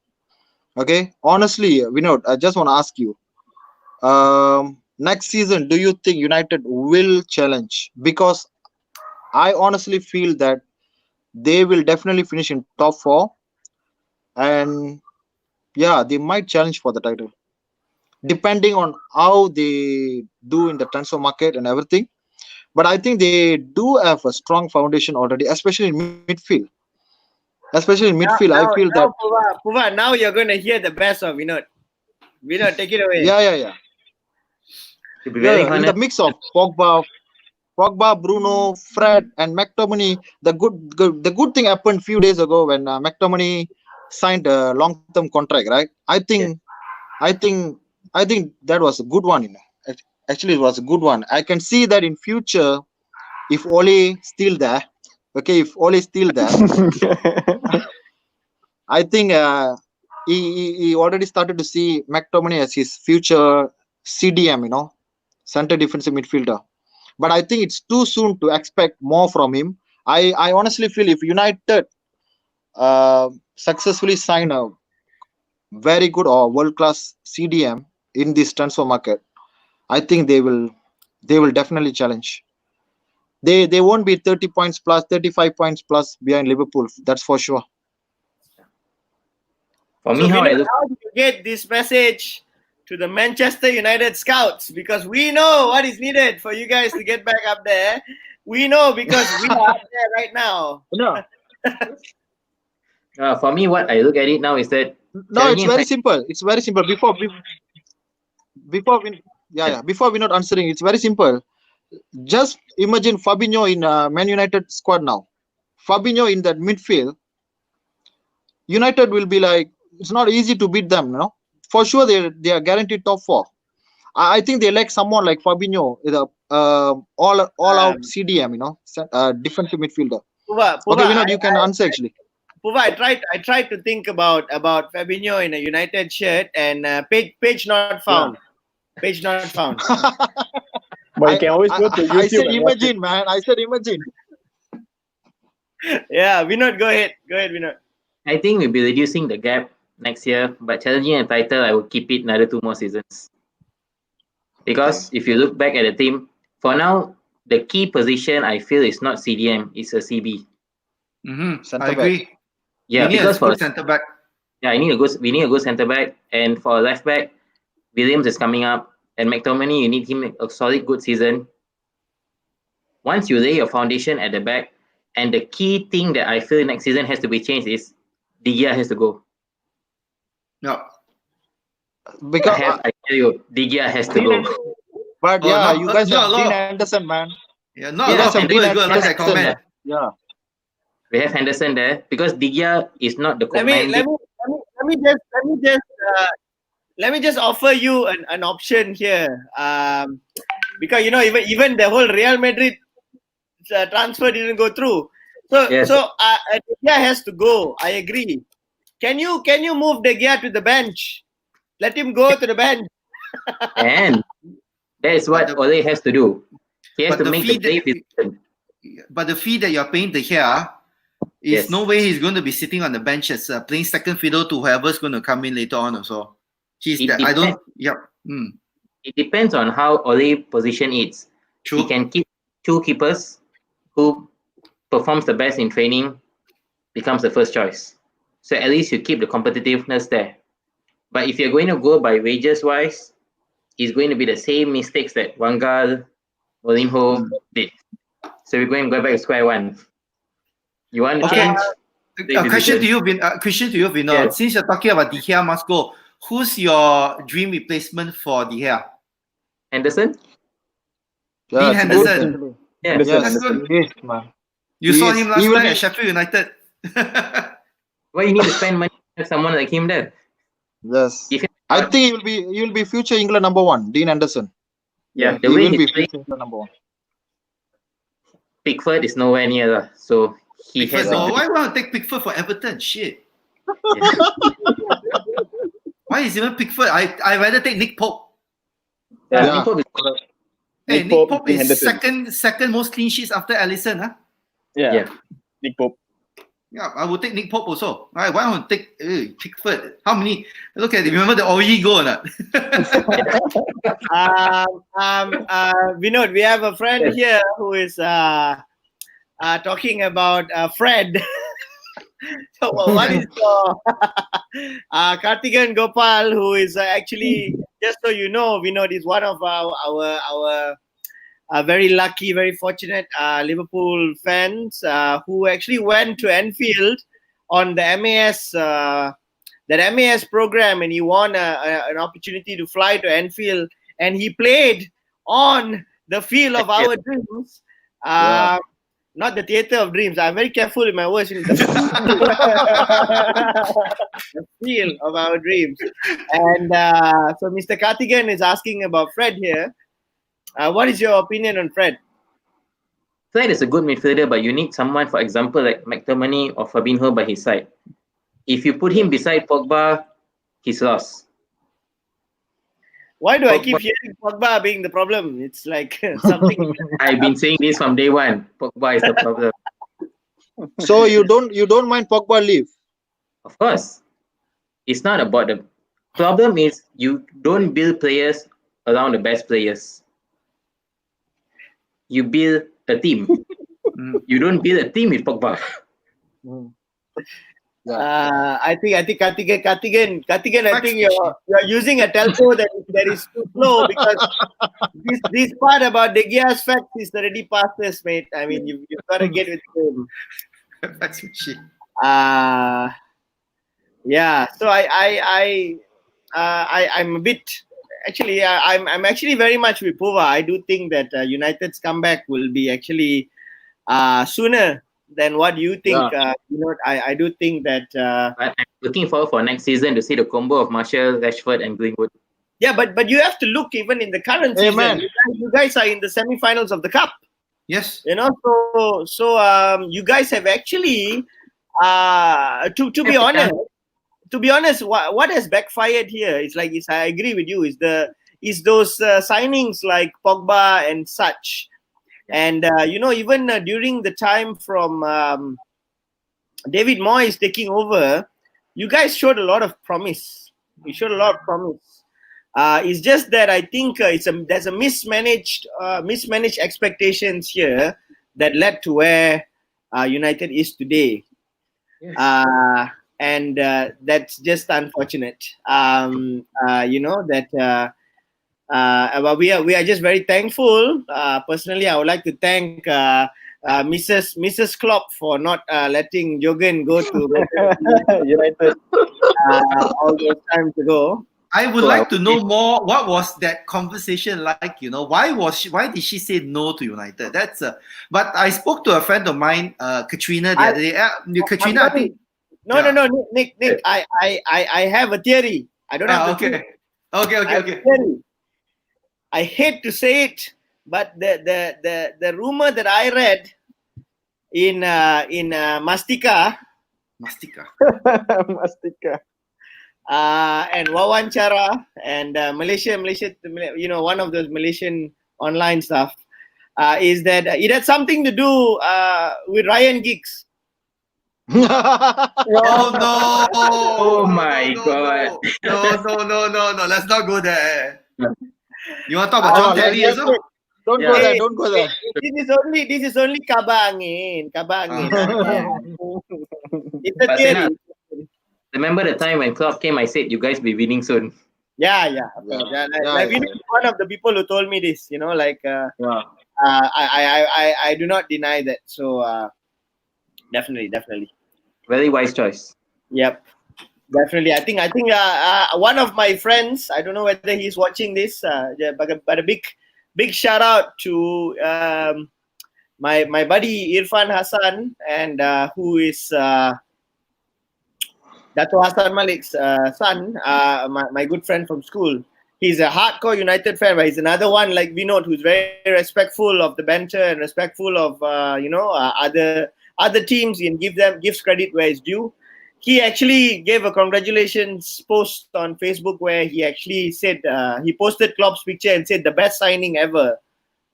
Okay, honestly, Vinod, I just want to ask you. Next season, do you think United will challenge? Because I honestly feel that they will definitely finish in top 4, and they might challenge for the title, depending on how they do in the transfer market and everything. But I think they do have a strong foundation already, especially in midfield. I feel that. Puva, now you're going to hear the best of Vinod. Vinod, take it away. Yeah. In the mix of Pogba, Bruno, Fred, and McTominay, the good thing happened a few days ago when McTominay signed a long-term contract, right? I think that was a good one. Actually, it was a good one. I can see that in future, if Ole still there, I think he already started to see McTominay as his future CDM, center defensive midfielder. But I think it's too soon to expect more from him. I honestly feel if United successfully sign a very good or world-class CDM in this transfer market, I think they will definitely challenge. They won't be 30 points plus, 35 points plus behind Liverpool. That's for sure. For me, how do you get this message to the Manchester United scouts? Because we know what is needed for you guys to get back up there. We know because we are up there right now. No. For me, what I look at it now is that it's very simple. It's very simple. Before we're not answering, it's very simple. Just imagine Fabinho in Man United squad now. Fabinho in that midfield. United will be like, it's not easy to beat them, For sure, they are guaranteed top 4. I think they like someone like Fabinho, all-out CDM, defensive midfielder. Puva, Vinod, you can answer actually. Puva, I tried to think about Fabinho in a United shirt, and page not found. Yeah. Page not found. But you can always go to YouTube. I said imagine, man. I said imagine. Yeah, Vinod, go ahead, Vinod. I think we'll be reducing the gap next year, but challenging a title, I will keep it another 2 more seasons. Because if you look back at the team, for now, the key position I feel is not CDM, it's a CB. I agree. Yeah, because for centre back. Yeah, we need a good centre back, and for left back, Williams is coming up, and McTominay, you need him a solid good season. once you lay your foundation at the back, and the key thing that I feel next season has to be changed is De Gea has to go. No. Because I tell you, De Gea has to go. but Oh, yeah, not- you guys not have a lot Dean of- Anderson, man. Yeah, not Yeah, a lot of some people Dean go along that Anderson, comment. Yeah. We have Henderson there because De Gea is not the Let me just offer you an option here, because even the whole Real Madrid transfer didn't go through. So Yes. De Gea has to go. I agree. Can you move De Gea to the bench? Let him go to the bench. And that is what Ole has to do. He has but to the make fee the brave decision. But the fee that you're paying to here is Yes. no way he's going to be sitting on the bench as playing second fiddle to whoever's going to come in later on. Also, I don't. Yep. It depends on how Ole position is. True. He can keep two keepers who performs the best in training, becomes the first choice. So at least you keep the competitiveness there. But if you're going to go by wages wise, it's going to be the same mistakes that Wangal, Mourinho did. So we're going to go back to square one. You want to change? A question to you, Vinod. Yes. Since you're talking about De Gea must go, who's your dream replacement for De Gea? Henderson? Yeah, Dean it's Henderson. good. Yeah. Henderson, Yes, Henderson. yes, man. You He saw is. him He last will night be- at Sheffield United. Why you need to spend money on someone like him there? Yes. Give him I think he will be future England number one, Dean Anderson. yeah, He the way will be he's playing, future England number one. Pickford is nowhere near. So he Pickford, has no, to why want to take Pickford for Everton? Shit. yeah. Why is even Pickford? I rather take Nick Pope. Yeah, Yeah. Nick Pope is Hey, Nick Nick Pope, Pope Dean is Henderson. second most clean sheets after Alisson, huh? Yeah. Nick Pope. Yeah, I would take Nick Pope also. All right, why don't take Pickford? How many? Look at it. Remember the Origi goal or not? Vinod, we have a friend here who is talking about Fred. So what is Kartigan Gopal, who is actually, just so you know, Vinod is one of our very lucky, very fortunate Liverpool fans who actually went to Anfield on the MAS program, and he won an opportunity to fly to Anfield, and he played on the field of our dreams. Not the theatre of dreams. I'm very careful in my words. The field of our dreams. And so Mr. Kartigan is asking about Fred here. What is your opinion on Fred? Fred is a good midfielder, but you need someone, for example, like McTominay or Fabinho by his side. If you put him beside Pogba, he's lost. Why do I keep hearing Pogba being the problem? It's like something. I've been saying this from day one. Pogba is the problem. So you don't mind Pogba leave? Of course. It's not about the problem is you don't build players around the best players. You build a team. You don't build a team with Pogba. I think Kartigan, I think you're using a telco that is too slow, because this part about De Gea's facts is already past this, mate. I mean, you've got to get with him. That's machine. Yeah. So I'm a bit. Actually, I'm actually very much with Pova. I do think that United's comeback will be actually sooner than what you think. I do think that. I'm looking forward for next season to see the combo of Martial, Rashford, and Greenwood. Yeah, but you have to look even in the current season. You guys are in the semi-finals of the cup. Yes. So you guys have actually, to be honest. To be honest, what has backfired here is I agree with you, is those signings like Pogba and such, and even during the time from David Moyes taking over, you guys showed a lot of promise. You showed a lot of promise. It's just that I think there's a mismanaged expectations here that led to where United is today. Yes. And that's just unfortunate. But we are just very thankful. Personally, I would like to thank Mrs. Klopp for not letting Jürgen go to United. all those times ago. I would like to know more. What was that conversation like? You know, why did she say no to United? That's but I spoke to a friend of mine, Katrina, the other day. Katrina, I think. No, Nick. I have a theory. I don't have okay. Okay. I hate to say it, but the rumor that I read in Mastika. And Wawanchara and Malaysia, you know, one of those Malaysian online stuff, is that it had something to do with Ryan Giggs. Oh no! Oh my God! No! Let's not go there. You want to talk about John Terry as well? Don't go there. Don't go there. This is only kabangin. It's a theory. Remember the time when Klopp came, I said, you guys be winning soon. Yeah. One of the people who told me this, you know, like, I do not deny that. So, definitely. Very wise choice. Yep. Definitely. I think one of my friends, I don't know whether he's watching this, but a big shout out to my buddy Irfan Hassan, and who is Dato Hassan Malik's son, my good friend from school. He's a hardcore United fan, but he's another one like Vinod, who's very respectful of the banter and respectful of other teams, and gives credit where it's due. He actually gave a congratulations post on Facebook where he actually said he posted Klopp's picture and said the best signing ever.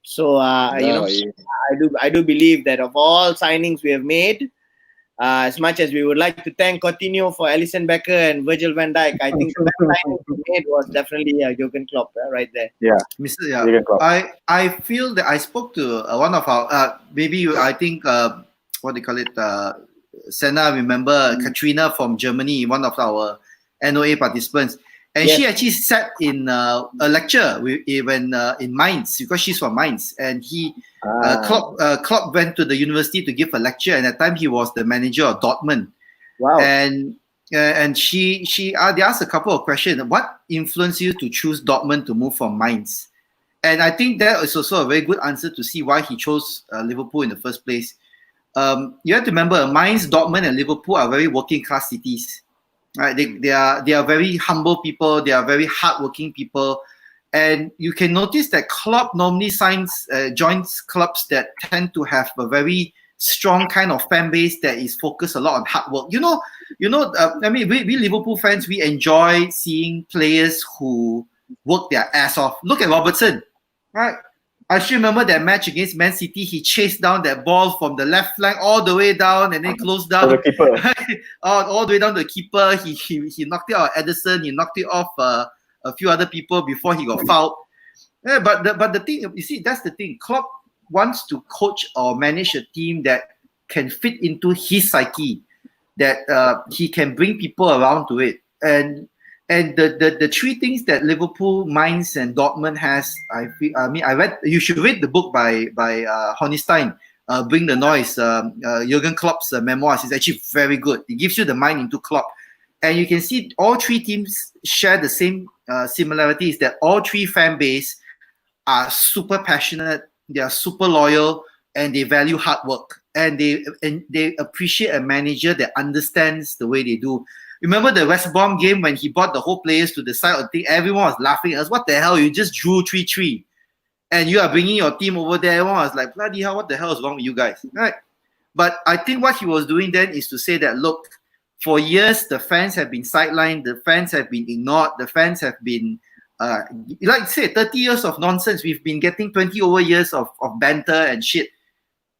So I do believe that of all signings we have made, as much as we would like to thank Coutinho for Alisson Becker and Virgil van Dijk, I think the best signing we made was definitely Jürgen Klopp right there. Yeah. Jürgen Klopp. I feel that I spoke to one of our what they call it, Senna, remember Katrina from Germany, one of our NOA participants, and she actually sat in a lecture when in Mainz, because she's from Mainz, and Klopp went to the university to give a lecture, and at the time he was the manager of Dortmund. Wow. And they asked a couple of questions. What influenced you to choose Dortmund to move from Mainz? And I think that is also a very good answer to see why he chose Liverpool in the first place. You have to remember, Mainz, Dortmund, and Liverpool are very working class cities. Right? They are very humble people. They are very hardworking people, and you can notice that Klopp normally joins clubs that tend to have a very strong kind of fan base that is focused a lot on hard work. I mean, we Liverpool fans, we enjoy seeing players who work their ass off. Look at Robertson, right? I still remember that match against Man City. He chased down that ball from the left flank all the way down, and then closed down the keeper. all the way down to the keeper. He knocked it out of Ederson. He knocked it off a few other people before he got fouled. Yeah, but the thing, you see, that's the thing. Klopp wants to coach or manage a team that can fit into his psyche, that he can bring people around to it, and the three things that Liverpool, Mainz, and Dortmund has, you should read the book by Honigstein, Bring the Noise, Jürgen Klopp's memoirs. It's actually very good. It gives you the mind into Klopp. And you can see all three teams share the same similarities, that all three fan base are super passionate, they are super loyal, and they value hard work. And they appreciate a manager that understands the way they do. Remember the West Brom game when he brought the whole players to the side? I think everyone was laughing at us. What the hell? You just drew 3-3. And you are bringing your team over there. Everyone was like, bloody hell, what the hell is wrong with you guys? Right? But I think what he was doing then is to say that, look, for years, the fans have been sidelined. The fans have been ignored. The fans have been, like say, 30 years of nonsense. We've been getting 20 over years of banter and shit.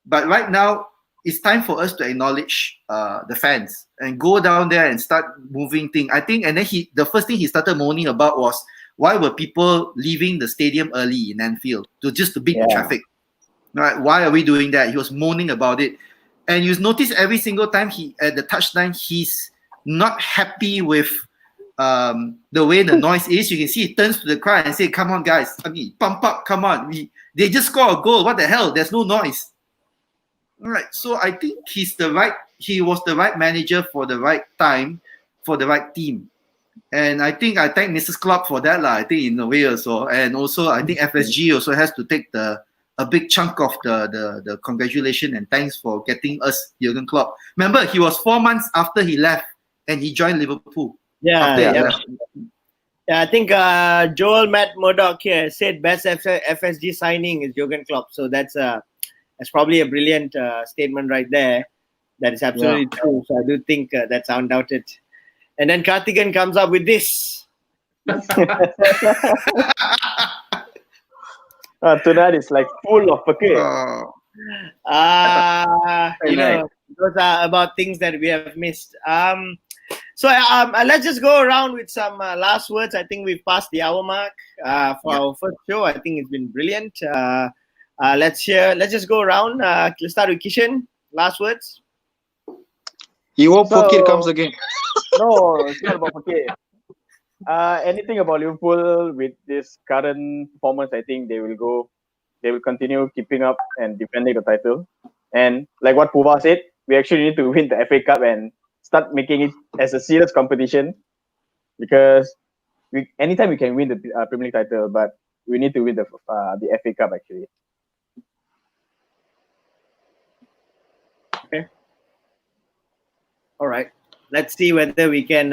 But right now, it's time for us to acknowledge the fans and go down there and start moving things. I think, and then the first thing he started moaning about was, why were people leaving the stadium early in Anfield to beat the traffic? Right? Why are we doing that? He was moaning about it. And you notice every single time at the touchline, he's not happy with the way the noise is, you can see he turns to the crowd and say, "Come on, guys! I mean, pump up! Come on! They just score a goal. What the hell? There's no noise." All right. So I think he was the right manager for the right time, for the right team. And I think I thank Mrs. Klopp for that, I think in a way also. And also I think FSG also has to take a big chunk of the congratulation and thanks for getting us Jurgen Klopp. Remember, he was 4 months after he left and he joined Liverpool. Yeah, I think Joel Matt Murdoch here said best FSG signing is Jurgen Klopp. So that's probably a brilliant statement right there. That is absolutely true. So I do think that's undoubted. And then Kartigan comes up with this. Tonight is like full of pakir. Those are about things that we have missed. So let's just go around with some last words. I think we've passed the hour mark for our first show. I think it's been brilliant. Let's just go around. Let's start with Kishan. Last words. You hope Fakir comes again. No, it's not about Fakir. Anything about Liverpool with this current performance, I think they will continue keeping up and defending the title. And like what Puva said, we actually need to win the FA Cup and start making it as a serious competition, because anytime we can win the Premier League title, but we need to win the FA Cup actually. Okay. All right. Let's see whether we can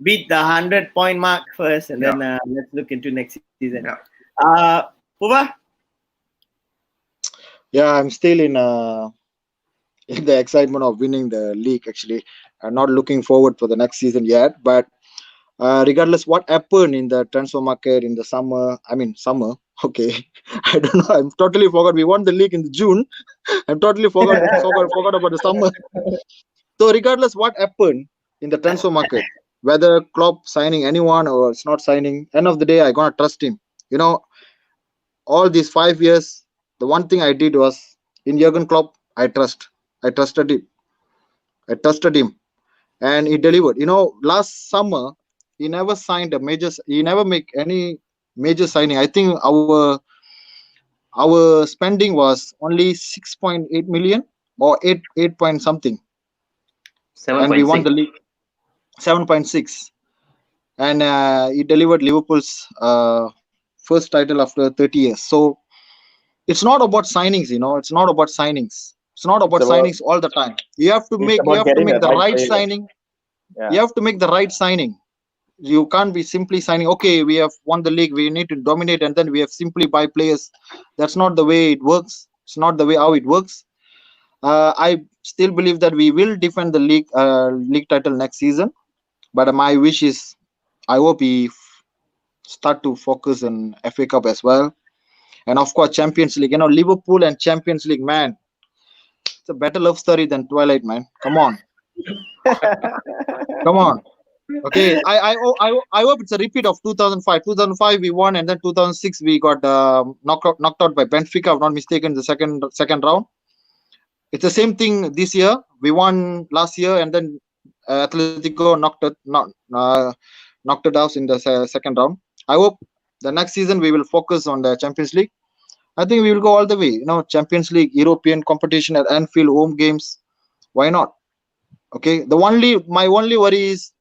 beat the 100-point mark first, and then let's look into next season. Puva? Yeah, I'm still in the excitement of winning the league. Actually, I'm not looking forward for the next season yet. But regardless what happened in the transfer market in the summer, okay, I don't know. I'm totally forgot. We won the league in June. I'm totally forgot about the summer. So regardless what happened in the transfer market, whether Klopp signing anyone or it's not signing, end of the day, I gonna trust him. All these 5 years, the one thing I did was in Jurgen Klopp, I trusted him, and he delivered. Last summer he never signed he never make any major signing. I think our spending was only 6.8 million or 8 point something. 7. And we won the league 7.6, and he delivered Liverpool's first title after 30 years. So it's not about signings, it's not about signings. It's not about signings all the time. You have to make the right signing. You have to make the right signing. You can't be simply signing, okay, we have won the league, we need to dominate, and then we have simply buy players. That's not the way it works. It's not the way how it works. I still believe that we will defend the league title next season, but my wish is I hope we start to focus on FA Cup as well, and of course Champions League. Liverpool and Champions League, man, it's a better love story than Twilight, man. Come on. Come on. Okay, I hope it's a repeat of 2005. 2005 we won, and then 2006 we got knocked out by Benfica, if I'm not mistaken, the second round. It's the same thing this year. We won last year, and then Atletico knocked it out in the second round. I hope the next season we will focus on the Champions League. I think we will go all the way. Champions League, European competition at Anfield, home games. Why not? Okay. My only worry is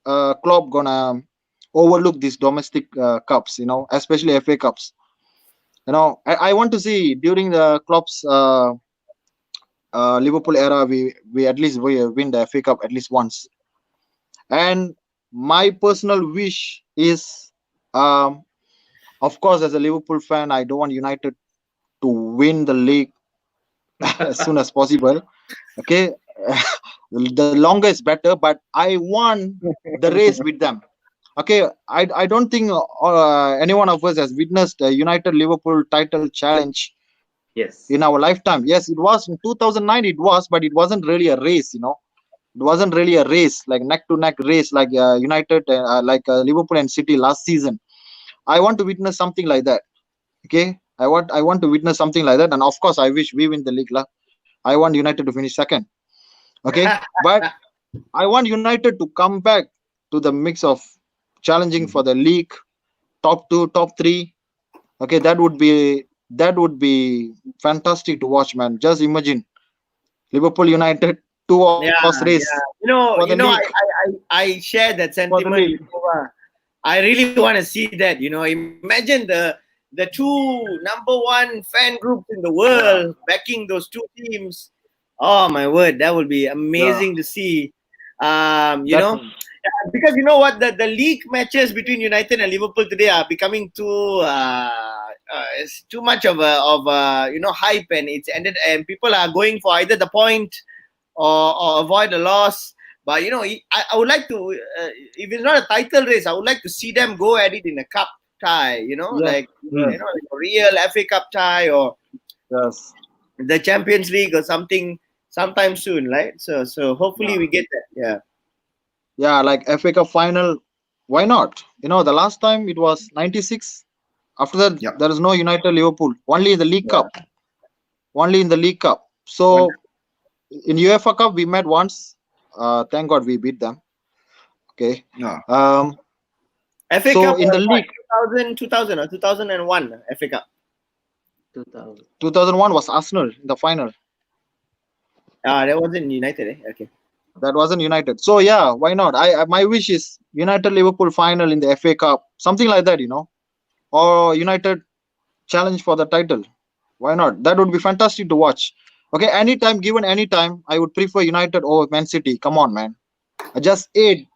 Klopp gonna overlook these domestic cups. Especially FA Cups. I want to see during the Klopp's Liverpool era, we at least win the FA Cup at least once. And my personal wish is, of course, as a Liverpool fan, I don't want United to win the league as soon as possible. Okay, the longer is better, but I want the race with them. Okay, I don't think any one of us has witnessed a United Liverpool title challenge. Yes. In our lifetime. Yes, it was in 2009. It was, but it wasn't really a race. It wasn't really a race, like neck-to-neck race, like United, Liverpool and City last season. I want to witness something like that. Okay, I want to witness something like that, and of course, I wish we win the league. I want United to finish second. Okay, but I want United to come back to the mix of challenging for the league, top 2, top 3. Okay, that would be fantastic to watch, man. Just imagine Liverpool United 2-horse race for the league. I share that For the sentiment. league. I really want to see that. Imagine the two number one fan groups in the world backing those two teams. Oh my word, that would be amazing to see. Because you know what, the league matches between United and Liverpool today are becoming it's too much of a hype, and it's ended, and people are going for either the point or avoid a loss. But I would like to, if it's not a title race, I would like to see them go at it in a cup tie. Like a real FA Cup tie, or the Champions League or something sometime soon, right? So hopefully we get that. Yeah, like FA Cup final. Why not? The last time it was 96. After that, there is no United Liverpool. Only in the League Cup. Only in the League Cup. So in UEFA Cup we met once. Thank God we beat them. Okay. FA so Cup in the league, 2000 or 2001 FA Cup. 2001 was Arsenal in the final. That wasn't United. Okay. That wasn't United. So yeah, why not? My wish is United Liverpool final in the FA Cup, something like that, or United challenge for the title. Why not? That would be fantastic to watch. Okay, given any time, I would prefer United over Man City. Come on, man. I just hate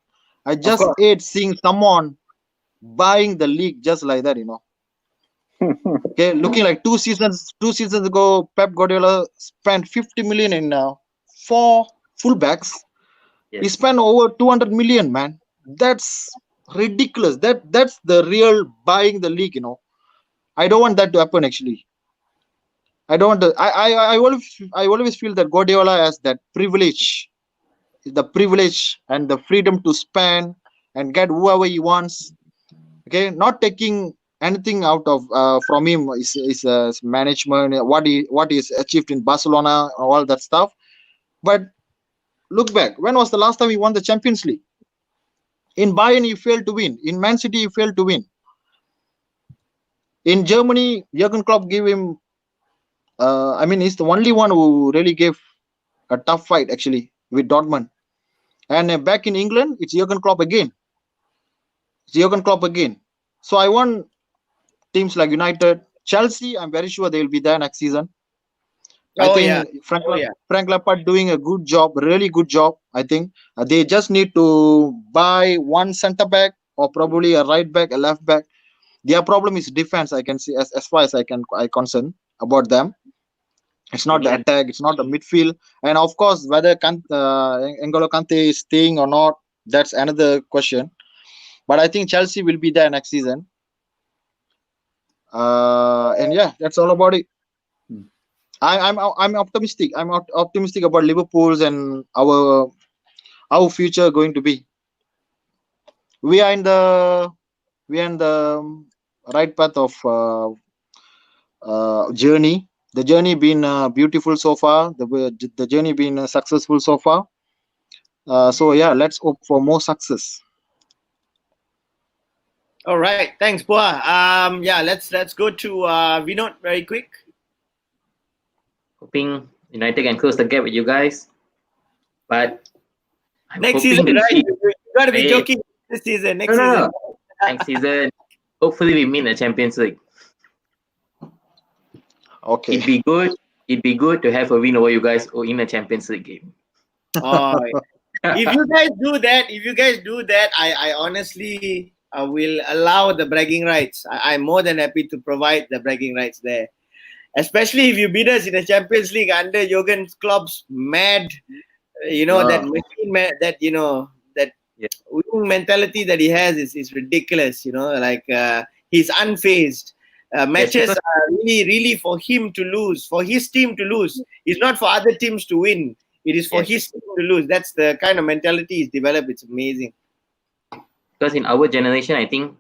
seeing someone buying the league just like that, Okay, looking like two seasons ago, Pep Guardiola spent 50 million in 4 fullbacks. He spent over 200 million, man. That's ridiculous. That's the real buying the league, I don't want that to happen, actually. I don't want to. I always feel that Guardiola has that privilege, the privilege and the freedom to spend and get whoever he wants. Okay, not taking anything out of from him is management, what is achieved in Barcelona, all that stuff. But look back, when was the last time he won the Champions League? In Bayern, he failed to win. In Man City, he failed to win. In Germany, Jurgen Klopp gave him. He's the only one who really gave a tough fight, actually, with Dortmund. And back in England, it's Jurgen Klopp again. So I want teams like United, Chelsea. I'm very sure they will be there next season. I think Frank Lampard doing a good job, really good job. I think they just need to buy one centre back or probably a right back, a left back. Their problem is defense. I can see as far as I concern about them. It's not the attack. It's not the midfield. And of course, whether N'Golo Kante is staying or not, that's another question. But I think Chelsea will be there next season. And yeah, that's all about it. I'm optimistic. I'm optimistic about Liverpool's and our future going to be. We are in the right path of journey. The journey been beautiful so far. The journey been successful so far. So yeah, let's hope for more success. All right, thanks, Pua. Let's go to Vinod very quick. Hoping United can close the gap with you guys, but next season, right? You gotta be joking. This season, next season. Next season, hopefully we meet the Champions League. Okay. It'd be good to have a win over you guys in a Champions League game. If you guys do that, I honestly will allow the bragging rights. I'm more than happy to provide the bragging rights there. Especially if you beat us in the Champions League under Jurgen Klopp's mad, that machine, that winning mentality that he has is ridiculous. He's unfazed. Matches are really for him to lose, for his team to lose. It's not for other teams to win. It is for his team to lose. That's the kind of mentality he's developed. It's amazing. Because in our generation, I think,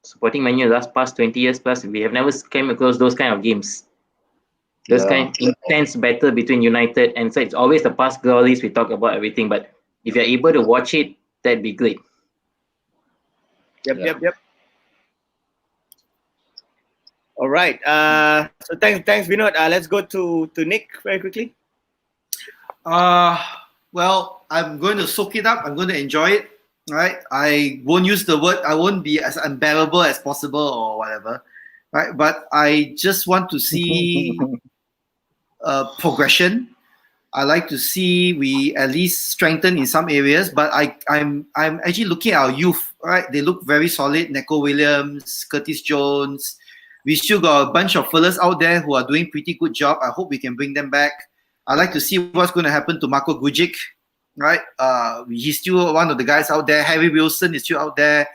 supporting Man U the last past 20 years plus, we have never came across those kind of games. Those kind of intense battle between United, and so it's always the past glories we talk about everything. But if you're able to watch it, that'd be great. Yep. All right. So thanks, Vinod. Let's go to Nick very quickly. Well, I'm going to soak it up. I'm going to enjoy it. Right. I won't use the word. I won't be as unbearable as possible or whatever. Right. But I just want to see progression. I like to see we at least strengthen in some areas. But I'm actually looking at our youth. Right. They look very solid. Neko Williams, Curtis Jones. We still got a bunch of fellas out there who are doing pretty good job. I hope we can bring them back. I like to see what's going to happen to Marco Gujic, right? He's still one of the guys out there. Harry Wilson is still out there.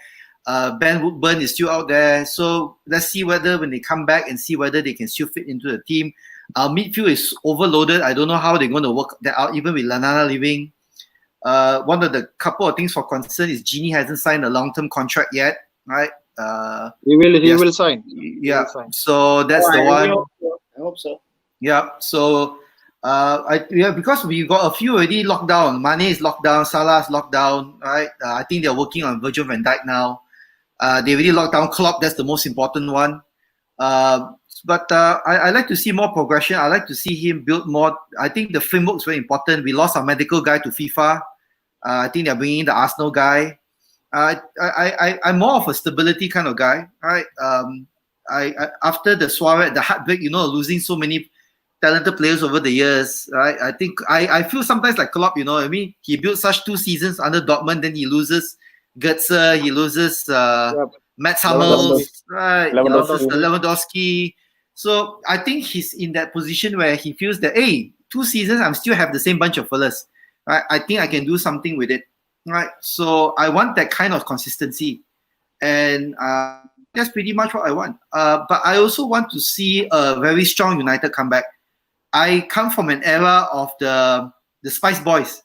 Ben Woodburn is still out there. So let's see whether when they come back and see whether they can still fit into the team. Our midfield is overloaded. I don't know how they're going to work that out, even with Lanana leaving. One of the couple of things for concern is Genie hasn't signed a long-term contract yet, right? He will sign. Yeah. So that's the one. I hope so. Yeah. So because we got a few already locked down. Mane is locked down. Salah is locked down. Right. I think they're working on Virgil van Dijk now. They already locked down Klopp. That's the most important one. But I like to see more progression. I like to see him build more. I think the framework is very important. We lost our medical guy to FIFA. I think they're bringing in the Arsenal guy. I'm more of a stability kind of guy, right? After the Suarez, the heartbreak, losing so many talented players over the years, right? I think I feel sometimes like Klopp, I mean, he built such 2 seasons under Dortmund, then he loses Götze, he loses Mats Hummels, right? Lewandowski. So I think he's in that position where he feels that, hey, 2 seasons, I'm still have the same bunch of fellas, right? I think I can do something with it. Right, so I want that kind of consistency, and that's pretty much what I want. But I also want to see a very strong United comeback. I come from an era of the Spice Boys,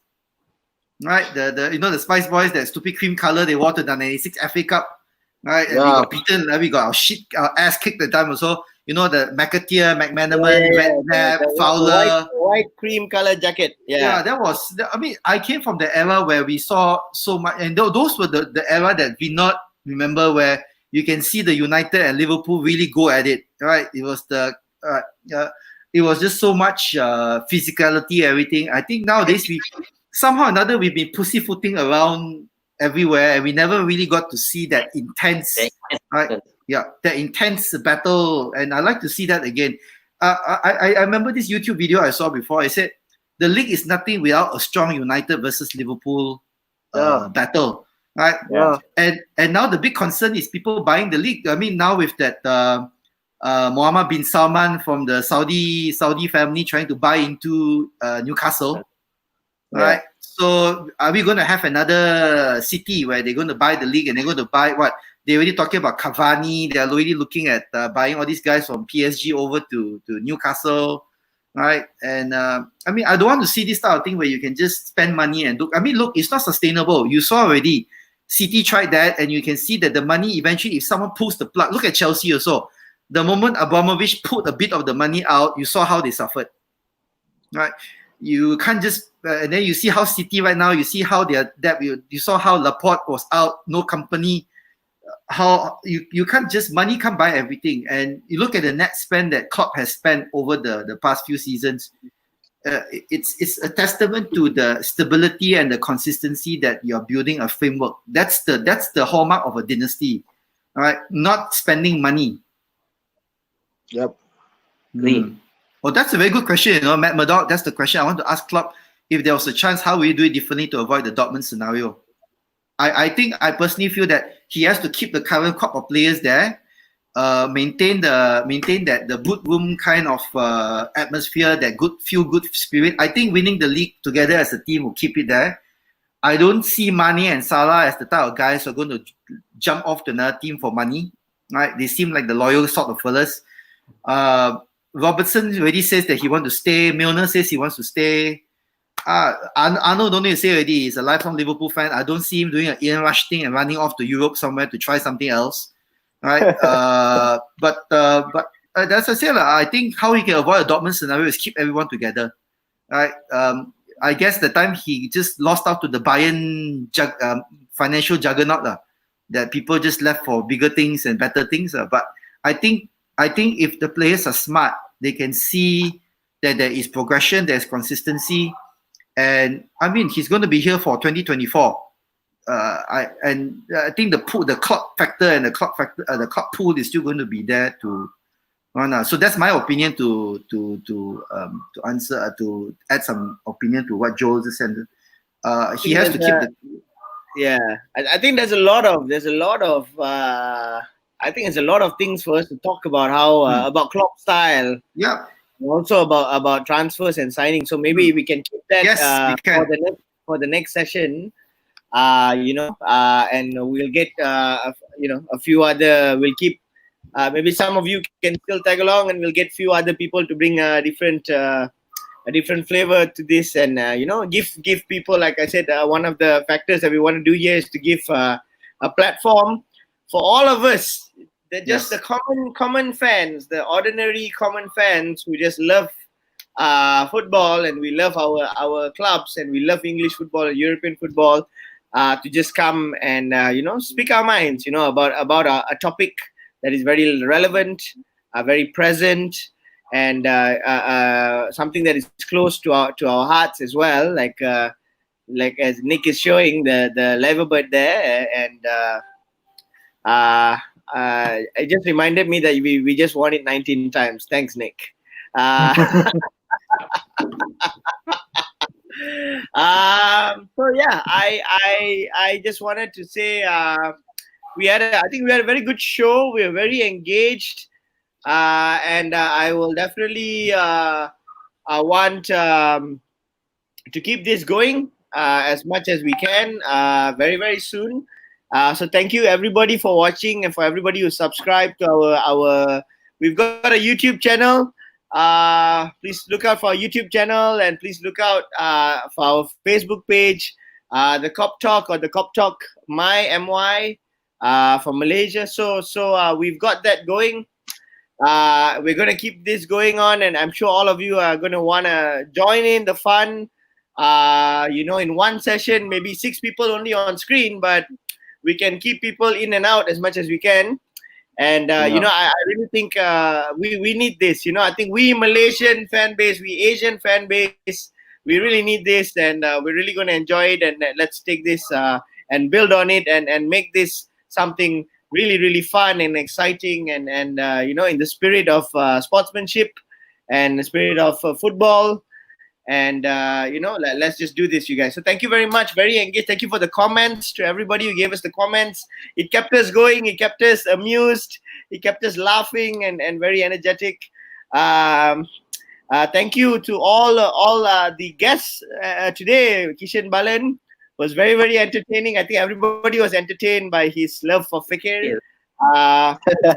right? The Spice Boys, that stupid cream color they wore to the '96 FA Cup, right? And we got beaten, we got our ass kicked the time also. The McAteer, McManaman, Redknapp, Fowler. White cream color jacket. Yeah, that was, I came from the era where we saw so much, and those were the era that we not remember, where you can see the United and Liverpool really go at it, right? It was it was just so much physicality, everything. I think nowadays somehow or another we've been pussyfooting around everywhere, and we never really got to see that intense, right? Yeah, that intense battle, and I like to see that again. I remember this YouTube video I saw before. I said the league is nothing without a strong United versus Liverpool battle, right? Yeah. And now the big concern is people buying the league. I mean, now with that Mohammed bin Salman from the Saudi family trying to buy into Newcastle, right? So are we going to have another city where they're going to buy the league and they're going to buy what? They're already talking about Cavani. They're already looking at buying all these guys from PSG over to Newcastle, right? And I don't want to see this type of thing where you can just spend money and look. Look, it's not sustainable. You saw already. City tried that, and you can see that the money eventually, if someone pulls the plug, look at Chelsea also. The moment Abramovich put a bit of the money out, you saw how they suffered, right? You can't just, and then you see how City right now, you see how they're debt. You saw how Laporte was out, no company. How you can't just, money can't buy everything. And you look at the net spend that Klopp has spent over the past few seasons, it's a testament to the stability and the consistency that you're building a framework. That's the hallmark of a dynasty, all right? Not spending money. Yep. Well, that's a very good question, Matt Murdoch. That's the question I want to ask Klopp. If there was a chance, how will you do it differently to avoid the Dortmund scenario? I think I personally feel that he has to keep the current crop of players there, maintain that the boot room kind of atmosphere, that feel good spirit. I think winning the league together as a team will keep it there. I don't see Mane and Salah as the type of guys who are going to jump off to another team for money, right? They seem like the loyal sort of fellas. Robertson already says that he wants to stay. Milner says he wants to stay. Arnold don't need to say already. He's a lifelong Liverpool fan. I don't see him doing an Ian Rush thing and running off to Europe somewhere to try something else, right? But that's a say. I think how he can avoid a Dortmund scenario is keep everyone together, right? I guess the time he just lost out to the Bayern financial juggernaut, that people just left for bigger things and better things. But I think if the players are smart, they can see that there is progression, there's consistency, and I mean he's going to be here for 2024. I think the clock factor and the clock pool is still going to be there to run. So that's my opinion to answer to add some opinion to what Joel just said. He has to keep the. Yeah, I think there's a lot of I think there's a lot of things for us to talk about about Klopp style. Yeah. Also about transfers and signing. So maybe we can keep that we can. for the next session. And we'll get a few other. We'll keep maybe some of you can still tag along, and we'll get few other people to bring a different flavor to this, and give people, like I said, one of the factors that we want to do here is to give a platform for all of us. They're just the common fans, the ordinary common fans who just love football, and we love our clubs, and we love English football and European football, to just come and speak our minds, about a topic that is very relevant, very present, and something that is close to our hearts as well, like as Nick is showing the Liverbird there, and it just reminded me that we just won it 19 times. Thanks, Nick. So yeah, I just wanted to say I think we had a very good show. We were very engaged, and I will definitely want to keep this going as much as we can very, very soon. So thank you everybody for watching, and for everybody who subscribed to our we've got a YouTube channel. Please look out for our YouTube channel, and please look out for our Facebook page, the KOP Talk, or the KOP Talk MY from Malaysia. So we've got that going. We're going to keep this going on, and I'm sure all of you are going to want to join in the fun. In one session, maybe 6 people only on screen, but we can keep people in and out as much as we can. And, I really think we need this. I think we Malaysian fan base, we Asian fan base, we really need this, and we're really going to enjoy it. And let's take this and build on it, and make this something really, really fun and exciting, and in the spirit of sportsmanship and the spirit of football. And let's just do this, you guys. So thank you very much, very engaged. Thank you for the comments, to everybody who gave us the comments. It kept us going, it kept us amused, it kept us laughing, and very energetic. Thank you to all the guests today. Kishan Balan was very, very entertaining. I think everybody was entertained by his love for Fikir.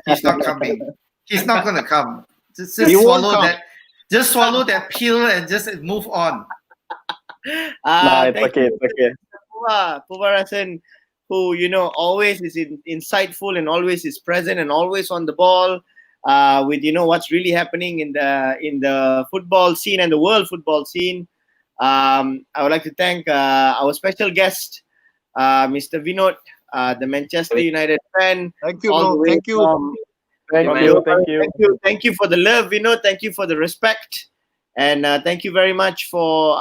He's not coming. He's not going to come. Just swallow that. Just swallow that pill and just move on. It's okay. Puvarasan, who always is insightful, and always is present, and always on the ball with what's really happening in the football scene and the world football scene. I would like to thank our special guest, Mr. Vinod, the Manchester United fan. Thank you, bro. Thank you. Thank you. Thank you for the love, Vinod. Thank you for the respect, and thank you very much for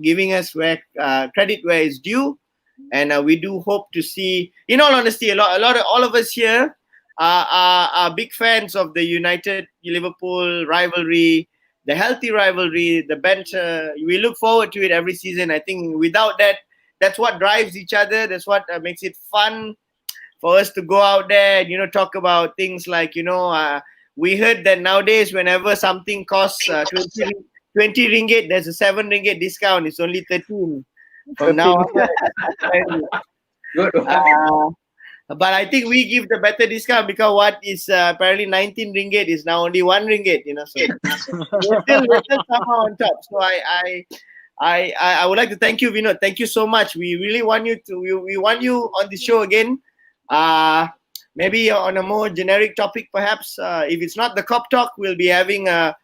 giving us credit where it's due. And we do hope to see, in all honesty, all of us here are big fans of the United Liverpool rivalry, the healthy rivalry, the banter. We look forward to it every season. I think without that, that's what drives each other. That's what makes it fun for us to go out there and talk about things like we heard that nowadays whenever something costs 20 ringgit, there's a 7 ringgit discount. It's only 13 from now on. But I think we give the better discount, because what is apparently 19 ringgit is now only 1 ringgit. So we're still somehow on top. So I would like to thank you, Vinod. Thank you so much. We really want you to. We want you on the show again. Maybe on a more generic topic, perhaps. If it's not the KOP Talk, we'll be having a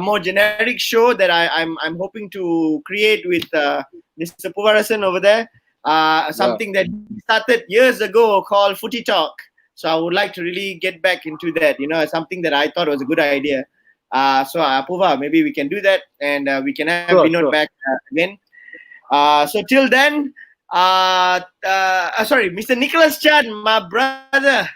more generic show that I'm hoping to create with Mr. Puvarasan over there. something that he started years ago called Footy Talk. So I would like to really get back into that, something that I thought was a good idea. So Apurva, maybe we can do that, and we can have Vinod back again. So till then, sorry, Mr. Nicholas Chan, my brother.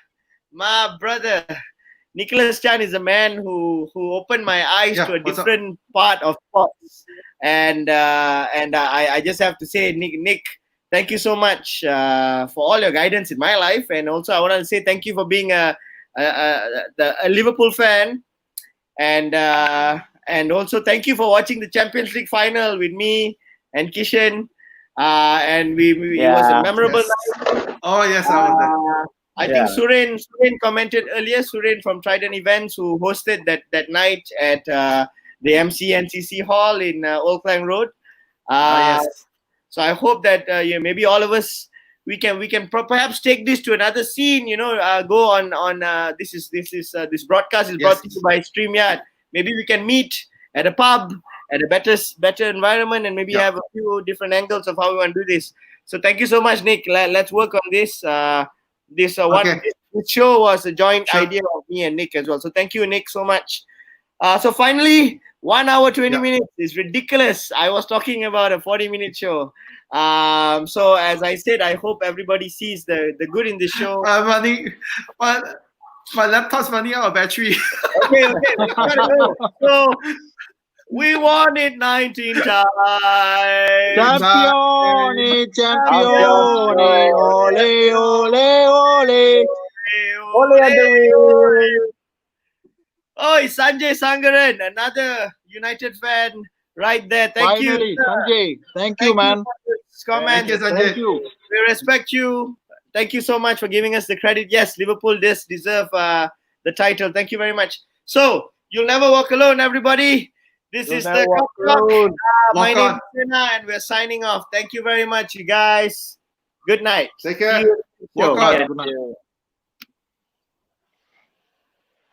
Nicholas Chan is a man who opened my eyes to a different part of sports, and I just have to say, Nick, thank you so much for all your guidance in my life, and also I want to say thank you for being a Liverpool fan, and also thank you for watching the Champions League final with me and Kishan, and it was a memorable night. Oh yes, I was there. I think Suren commented earlier, Suren from Trident Events, who hosted that night at the MCNCC Hall in Old Klang Road. Yes. So I hope that maybe all of us we can perhaps take this to another scene. Go on. This broadcast is brought to you by StreamYard. Maybe we can meet at a pub, at a better environment, and maybe have a few different angles of how we want to do this. So thank you so much, Nick. Let's work on this. This show was a joint idea of me and Nick as well. So thank you, Nick, so much. So finally, 1 hour 20 minutes is ridiculous. I was talking about a 40-minute show. So as I said, I hope everybody sees the good in this show. My laptop's running out of battery. Okay. We gotta go. So we won it 19 times. Champione, ole, ole, ole. Oh, it's Sanjay Sangaran, another United fan right there. Thank you. Sanjay. Thank you, man. Thank you, Sanjay. Thank you. We respect you. Thank you so much for giving us the credit. Yes, Liverpool does deserve the title. Thank you very much. So, you'll never walk alone, everybody. This is the KOP Talk. My name is Sina, and we're signing off. Thank you very much, you guys. Good night. Take care. Walk on. Good night.